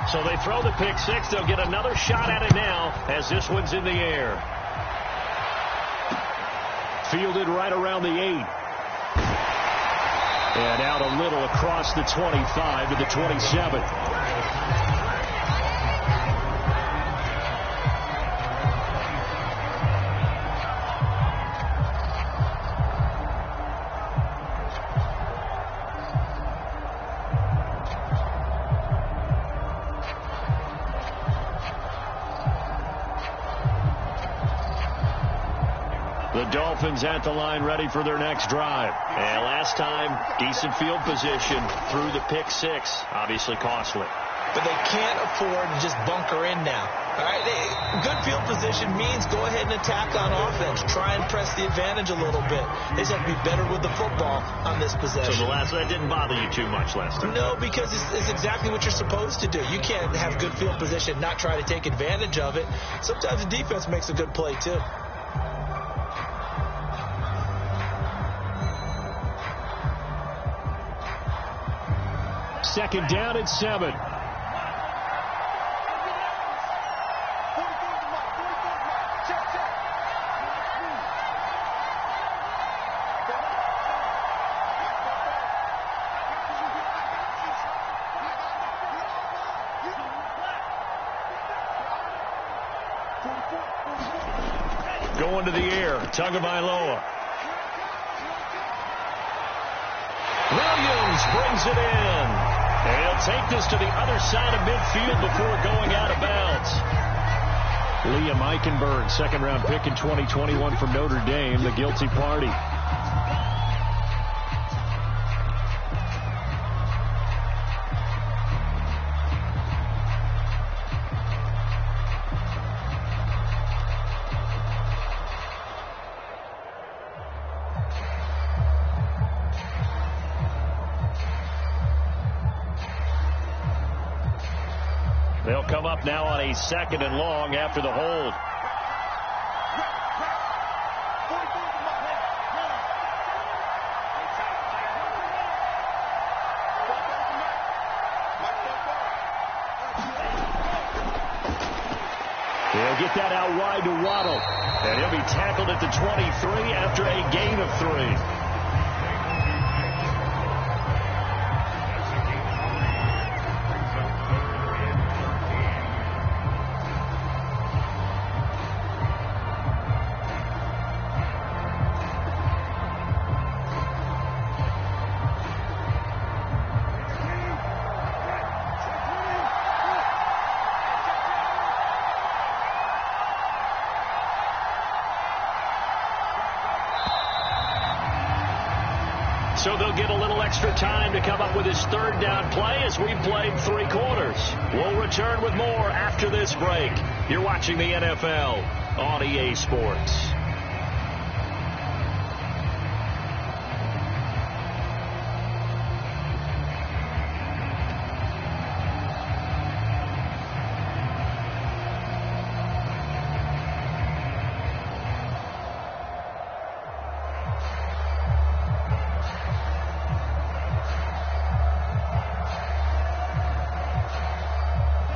Speaker 1: So they throw the pick six. They'll get another shot at it now as this one's in the air. Fielded right around the 8. And out a little across the 25 to the 27. The Dolphins at the line ready for their next drive. And last time, decent field position through the pick six. Obviously costly.
Speaker 2: But they can't afford to just bunker in now. All right, good field position means go ahead and attack on offense. Try and press the advantage a little bit. They just have to be better with the football on this possession.
Speaker 1: So that didn't bother you too much last time?
Speaker 2: No, because it's exactly what you're supposed to do. You can't have good field position, not try to take advantage of it. Sometimes the defense makes a good play, too.
Speaker 1: Second down and 7. Going to the air. Tagovailoa. Williams brings it in. And he'll take this to the other side of midfield before going out of bounds. Liam Eichenberg, second-round pick in 2021 from Notre Dame, the guilty party. They'll come up now on a 2nd and long after the hold. He'll get that out wide to Waddle. And he'll be tackled at the 23 after a gain of 3. So they'll get a little extra time to come up with his third down play as we've played 3 quarters. We'll return with more after this break. You're watching the NFL on EA Sports.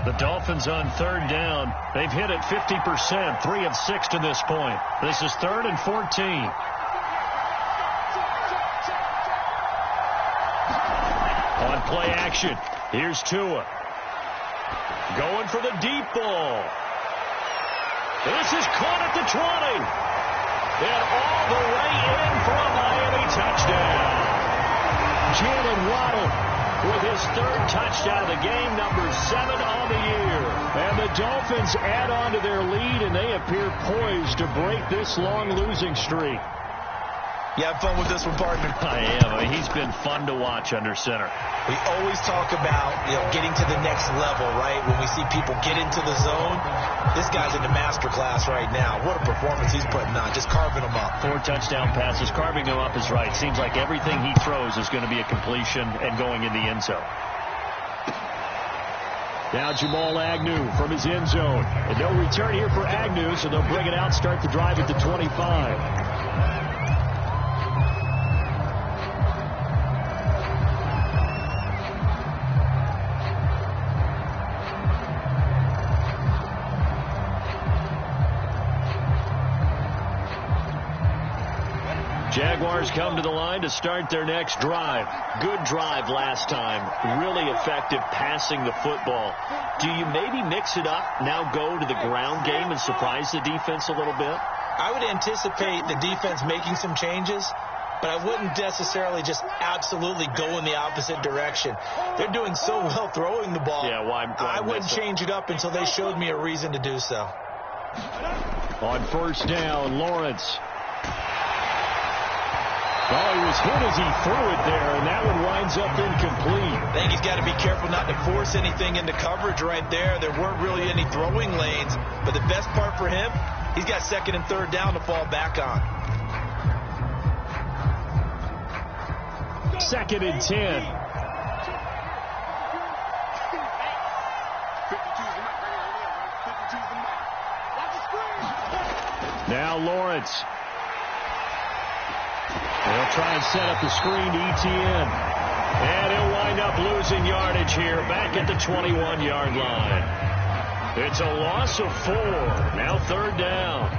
Speaker 1: The Dolphins on third down. They've hit it 50%, 3 of 6 to this point. This is 3rd and 14. On play action, here's Tua. Going for the deep ball. This is caught at the 20. And all the way in for a Miami touchdown. Jalen Waddle with his 3rd touchdown of the game, number 7 on the year. And the Dolphins add on to their lead, and they appear poised to break this long losing streak.
Speaker 2: You have fun with this one, partner?
Speaker 1: I am. I mean, he's been fun to watch under center.
Speaker 2: We always talk about, getting to the next level, right? When we see people get into the zone, this guy's in the master class right now. What a performance he's putting on, just carving them up.
Speaker 1: 4 touchdown passes. Carving them up is right. Seems like everything he throws is going to be a completion and going in the end zone. Now Jamal Agnew from his end zone. And no return here for Agnew, so they'll bring it out, start the drive at the 25. Jaguars come to the line to start their next drive. Good drive last time. Really effective passing the football. Do you maybe mix it up, now go to the ground game and surprise the defense a little bit?
Speaker 2: I would anticipate the defense making some changes, but I wouldn't necessarily just absolutely go in the opposite direction. They're doing so well throwing the ball.
Speaker 1: Yeah,
Speaker 2: I wouldn't change it up until they showed me a reason to do so.
Speaker 1: On first down, Lawrence. Oh, he was hit as he threw it there, and that one winds up incomplete.
Speaker 2: I think he's got to be careful not to force anything into coverage right there. There weren't really any throwing lanes, but the best part for him, he's got 2nd and 3rd down to fall back on.
Speaker 1: 2nd and 10. Now Lawrence. They'll try and set up the screen to ETN. And he'll wind up losing yardage here back at the 21-yard line. It's a loss of 4. Now 3rd down.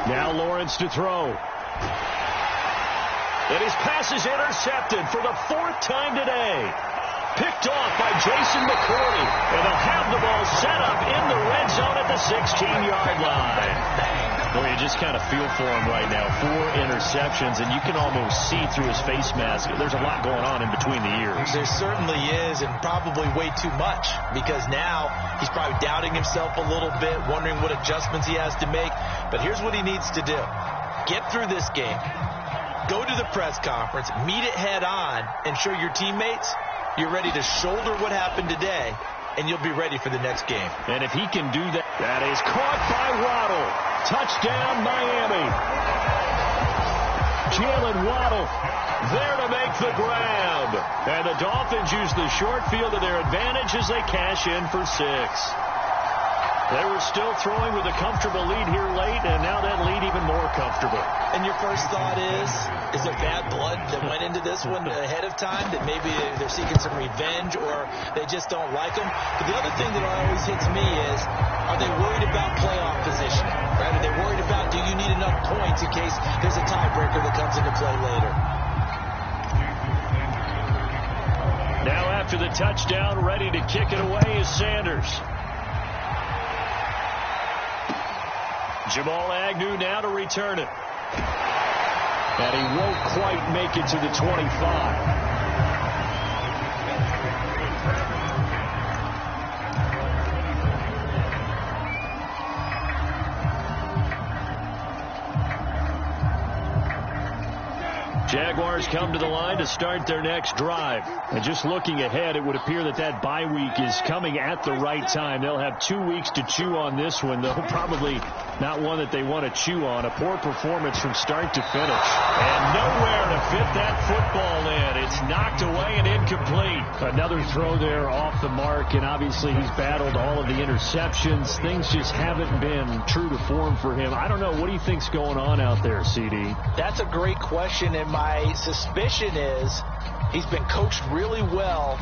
Speaker 1: Now Lawrence to throw. And his pass is intercepted for the 4th time today. Picked off by Jason McCourty. And they'll have the ball set up in the red zone at the 16-yard line. Boy, you just kind of feel for him right now. 4 interceptions, and you can almost see through his face mask. There's a lot going on in between the ears.
Speaker 2: There certainly is, and probably way too much, because now he's probably doubting himself a little bit, wondering what adjustments he has to make. But here's what he needs to do. Get through this game. Go to the press conference, meet it head on, and show your teammates you're ready to shoulder what happened today, and you'll be ready for the next game.
Speaker 1: And if he can do that, that is caught by Waddle. Touchdown, Miami. Jalen Waddle there to make the grab. And the Dolphins use the short field to their advantage as they cash in for 6. They were still throwing with a comfortable lead here late, and now that lead even more comfortable.
Speaker 2: And your first thought is there bad blood that went into this one ahead of time, that maybe they're seeking some revenge or they just don't like them? But the other thing that always hits me is, are they worried about playoff positioning? Right? Are they worried about, do you need enough points in case there's a tiebreaker that comes into play later?
Speaker 1: Now after the touchdown, ready to kick it away is Sanders. Jamal Agnew now to return it. And he won't quite make it to the 25. Jaguars come to the line to start their next drive. And just looking ahead, it would appear that that bye week is coming at the right time. They'll have 2 weeks to chew on this one. They'll probably Not one that they want to chew on. A poor performance from start to finish. And nowhere to fit that football in. It's knocked away and incomplete. Another throw there off the mark, and obviously he's battled all of the interceptions. Things just haven't been true to form for him. I don't know. What do you think's going on out there, CD?
Speaker 2: That's a great question, and my suspicion is he's been coached really well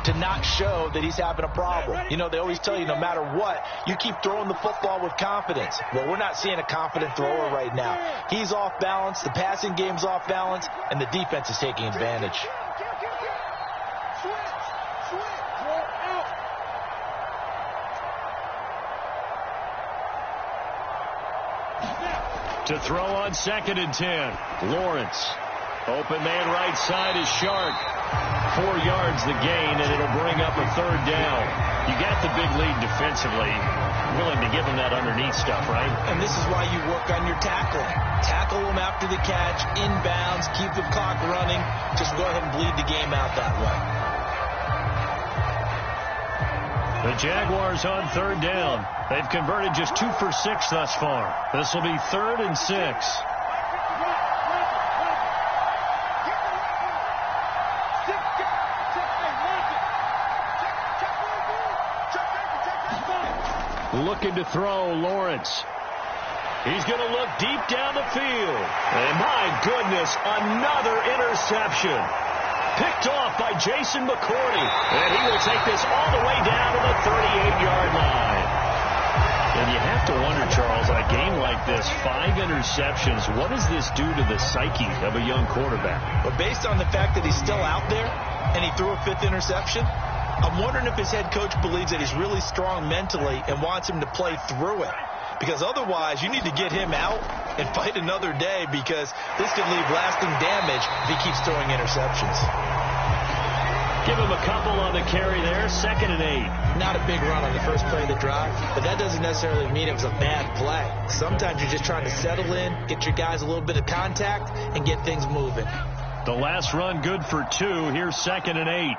Speaker 2: to not show that he's having a problem. You know, they always tell you no matter what, you keep throwing the football with confidence. Well, we're not seeing a confident thrower right now. He's off balance, the passing game's off balance, and the defense is taking advantage.
Speaker 1: To throw on 2nd and 10. Lawrence. Open man right side is Shark. 4 yards the gain, and it'll bring up a 3rd down. You got the big lead defensively. Willing to give him that underneath stuff, right?
Speaker 2: And this is why you work on your tackling. Tackle them after the catch, inbounds, keep the clock running. Just go ahead and bleed the game out that way.
Speaker 1: The Jaguars on 3rd down. They've converted just 2 for 6 thus far. This will be 3rd and 6. Looking to throw, Lawrence. He's going to look deep down the field. And my goodness, another interception. Picked off by Jason McCourty. And he will take this all the way down to the 38-yard line. And you have to wonder, Charles, on a game like this, 5 interceptions, what does this do to the psyche of a young quarterback?
Speaker 2: But based on the fact that he's still out there and he threw a 5th interception, I'm wondering if his head coach believes that he's really strong mentally and wants him to play through it. Because otherwise, you need to get him out and fight another day, because this could leave lasting damage if he keeps throwing interceptions.
Speaker 1: Give him a couple on the carry there. 2nd and 8.
Speaker 2: Not a big run on the first play of the drive, but that doesn't necessarily mean it was a bad play. Sometimes you're just trying to settle in, get your guys a little bit of contact, and get things moving.
Speaker 1: The last run good for 2. Here's 2nd and 8.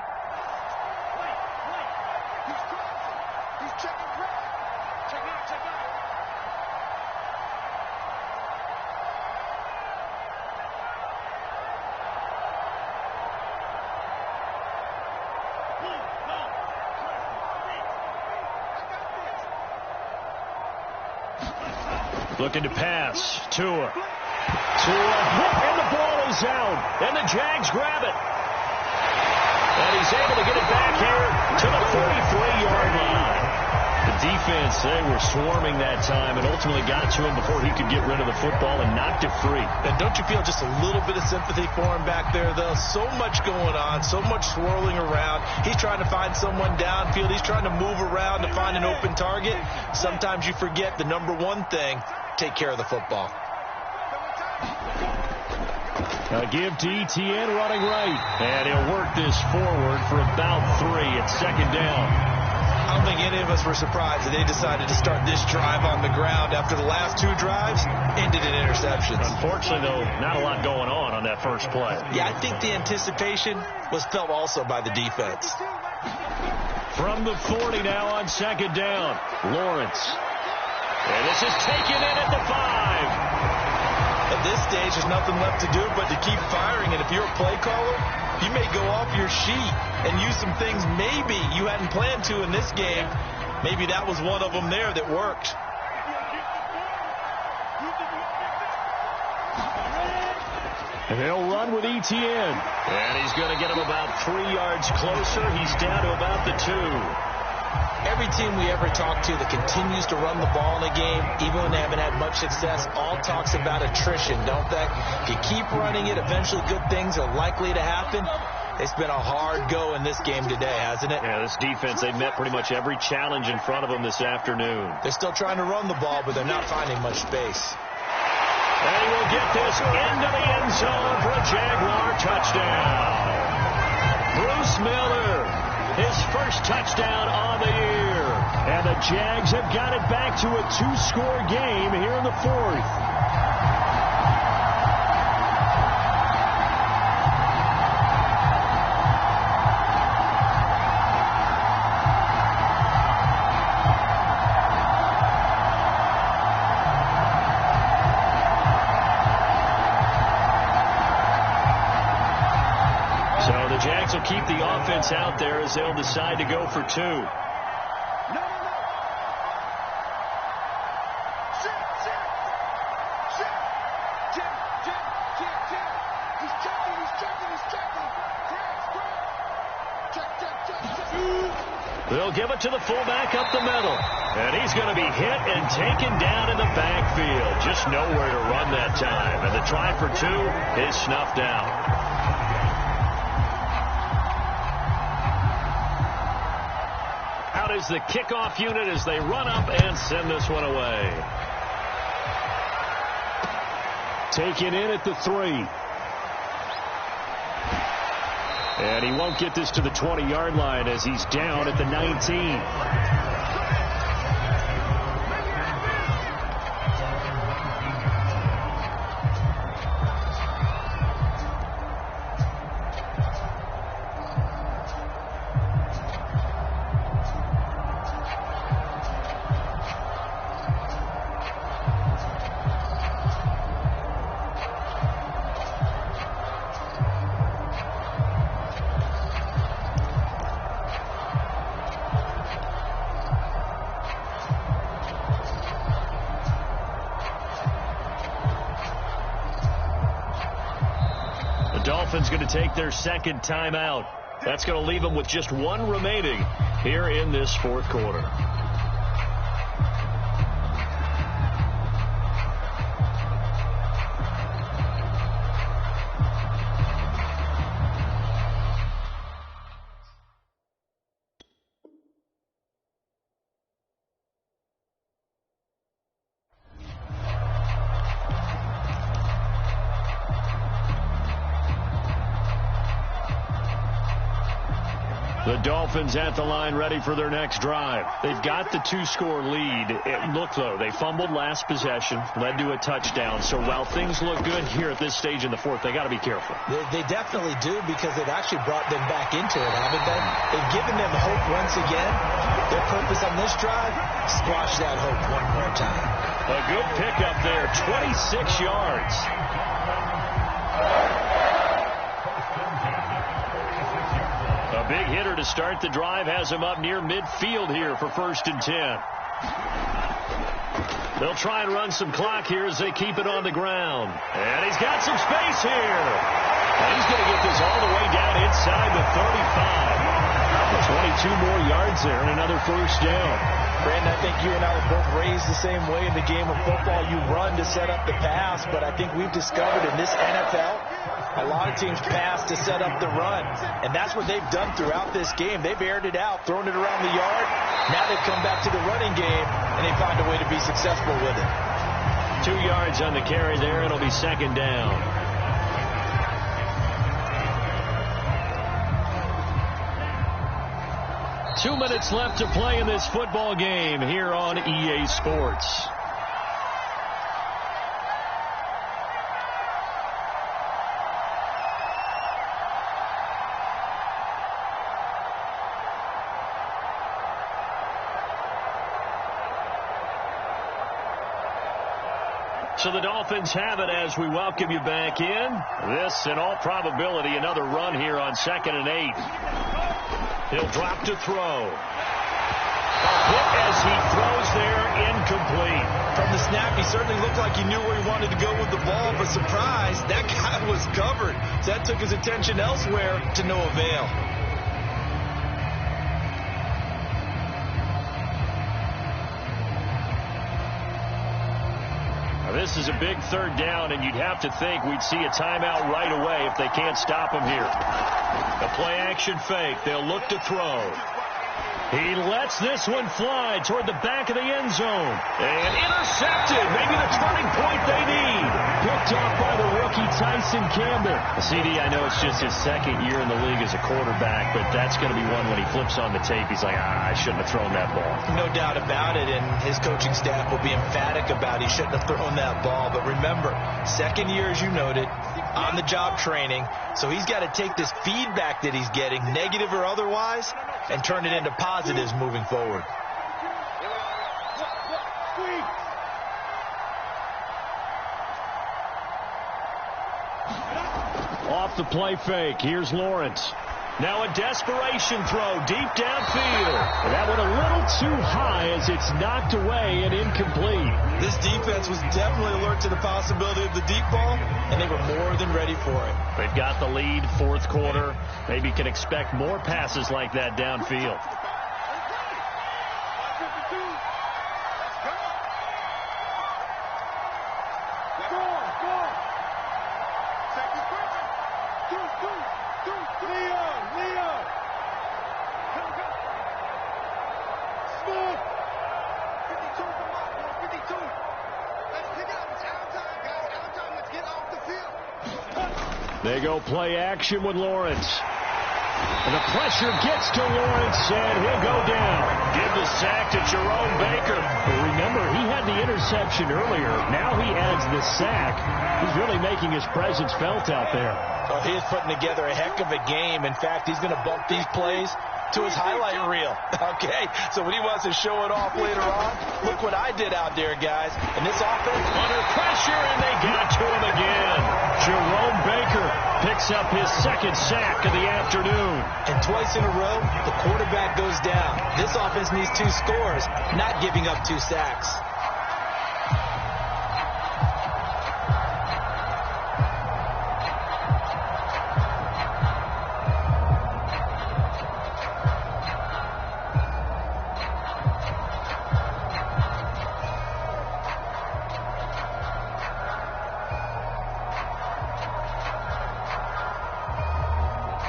Speaker 1: Looking to pass. Tua, and the ball is out, and the Jags grab it. And he's able to get it back here to the 43-yard line. The defense, they were swarming that time and ultimately got to him before he could get rid of the football and knocked it free.
Speaker 2: And don't you feel just a little bit of sympathy for him back there, though? So much going on, so much swirling around. He's trying to find someone downfield. He's trying to move around to find an open target. Sometimes you forget the number one thing: take care of the football.
Speaker 1: A give to Etienne running right. And he'll work this forward for about 3 at 2nd down.
Speaker 2: I don't think any of us were surprised that they decided to start this drive on the ground after the last 2 drives ended in interceptions.
Speaker 1: Unfortunately, though, not a lot going on that first play.
Speaker 2: Yeah, I think the anticipation was felt also by the defense.
Speaker 1: From the 40 now on 2nd down, Lawrence. And this is taken in at the 5.
Speaker 2: At this stage, there's nothing left to do but to keep firing. And if you're a play caller, you may go off your sheet and use some things maybe you hadn't planned to in this game. Maybe that was one of them there that worked.
Speaker 1: And they'll run with Etienne. And he's going to get him about 3 yards closer. He's down to about the 2.
Speaker 2: Every team we ever talk to that continues to run the ball in a game, even when they haven't had much success, all talks about attrition, don't they? If you keep running it, eventually good things are likely to happen. It's been a hard go in this game today, hasn't it?
Speaker 1: Yeah, this defense, they've met pretty much every challenge in front of them this afternoon.
Speaker 2: They're still trying to run the ball, but they're not finding much space.
Speaker 1: And he will get this into the end zone for a Jaguar touchdown. Bruce Miller, his first touchdown on the year. And the Jags have got it back to a 2-score game here in the 4th. keep the offense out there as they'll decide to go for two. They'll give it to the fullback up the middle. And he's going to be hit and taken down in the backfield. Just nowhere to run that time. And the try for two is snuffed out. Out is the kickoff unit as they run up and send this one away. Taken in at the 3. And he won't get this to the 20-yard line as he's down at the 19. Dolphins going to take their second timeout. That's going to leave them with just one remaining here in this fourth quarter. The Dolphins at the line ready for their next drive. They've got the 2-score lead. Look, though, they fumbled last possession, led to a touchdown. So while things look good here at this stage in the fourth, they got to be careful.
Speaker 2: They definitely do because they've actually brought them back into it, haven't they? They've given them hope once again. Their purpose on this drive, squash that hope one more time.
Speaker 1: A good pickup there, 26 yards. A big hitter to start the drive has him up near midfield here for 1st and 10. They'll try and run some clock here as they keep it on the ground. And he's got some space here. And he's going to get this all the way down inside the 35. 22 more yards there and another first down.
Speaker 2: Brandon, I think you and I were both raised the same way in the game of football. You run to set up the pass, but I think we've discovered in this NFL, a lot of teams pass to set up the run, and that's what they've done throughout this game. They've aired it out, thrown it around the yard. Now they've come back to the running game, and they find a way to be successful with it.
Speaker 1: 2 yards on the carry there. It'll be second down. Two minutes left to play in this football game here on EA Sports. So the Dolphins have it as we welcome you back in. This, in all probability, another run here on 2nd and 8. He'll drop to throw. A hit as he throws there, incomplete.
Speaker 2: From the snap, he certainly looked like he knew where he wanted to go with the ball, but surprise, that guy was covered. So that took his attention elsewhere to no avail.
Speaker 1: This is a big third down, and you'd have to think we'd see a timeout right away if they can't stop him here. A play-action fake. They'll look to throw. He lets this one fly toward the back of the end zone. And intercepted. Maybe the turning point they need. Picked off by the rookie Tyson Campbell. CD, I know it's just his second year in the league as a quarterback, but that's going to be one when he flips on the tape. He's like, I shouldn't have thrown that ball.
Speaker 2: No doubt about it, and his coaching staff will be emphatic about he shouldn't have thrown that ball. But remember, second year, as you noted, on-the-job training. So he's got to take this feedback that he's getting, negative or otherwise, and turn it into positives moving forward.
Speaker 1: Off the play fake. Here's Lawrence. Now a desperation throw deep downfield. That one a little too high as it's knocked away and incomplete.
Speaker 2: This defense was definitely alert to the possibility of the deep ball, and they were more than ready for it.
Speaker 1: They've got the lead, fourth quarter. Maybe can expect more passes like that downfield. They go play action with Lawrence. And the pressure gets to Lawrence, and he'll go down. Give the sack to Jerome Baker. But remember, he had the interception earlier. Now he adds the sack. He's really making his presence felt out there.
Speaker 2: Oh, he is putting together a heck of a game. In fact, he's going to bump these plays to his highlight reel. Okay, so when he wants to show it off later on, look what I did out there, guys. And this offense
Speaker 1: under pressure, and they got to him again. Jerome Baker picks up his second sack of the afternoon.
Speaker 2: And twice in a row, the quarterback goes down. This offense needs 2 scores, not giving up 2 sacks.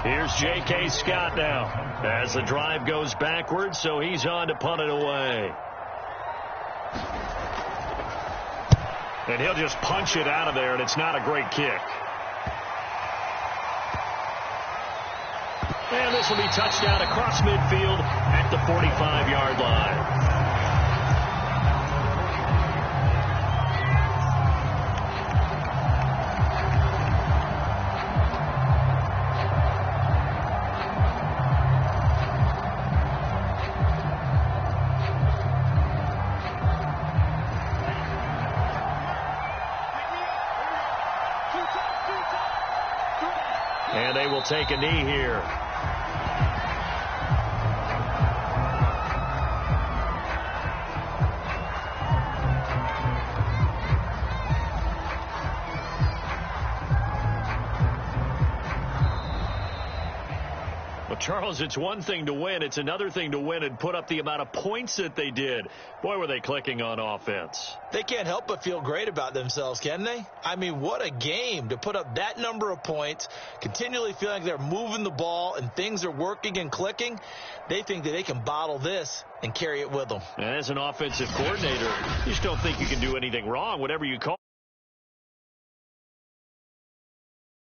Speaker 1: Here's J.K. Scott now as the drive goes backwards, so he's on to punt it away. And he'll just punch it out of there, and it's not a great kick. And this will be touchdown across midfield at the 45-yard line. And they will take a knee here. Well, Charles, it's one thing to win. It's another thing to win and put up the amount of points that they did. Boy, were they clicking on offense.
Speaker 2: They can't help but feel great about themselves, can they? I mean, what a game to put up that number of points, continually feeling like they're moving the ball and things are working and clicking. They think that they can bottle this and carry it with them.
Speaker 1: As an offensive coordinator, you just don't think you can do anything wrong, whatever you call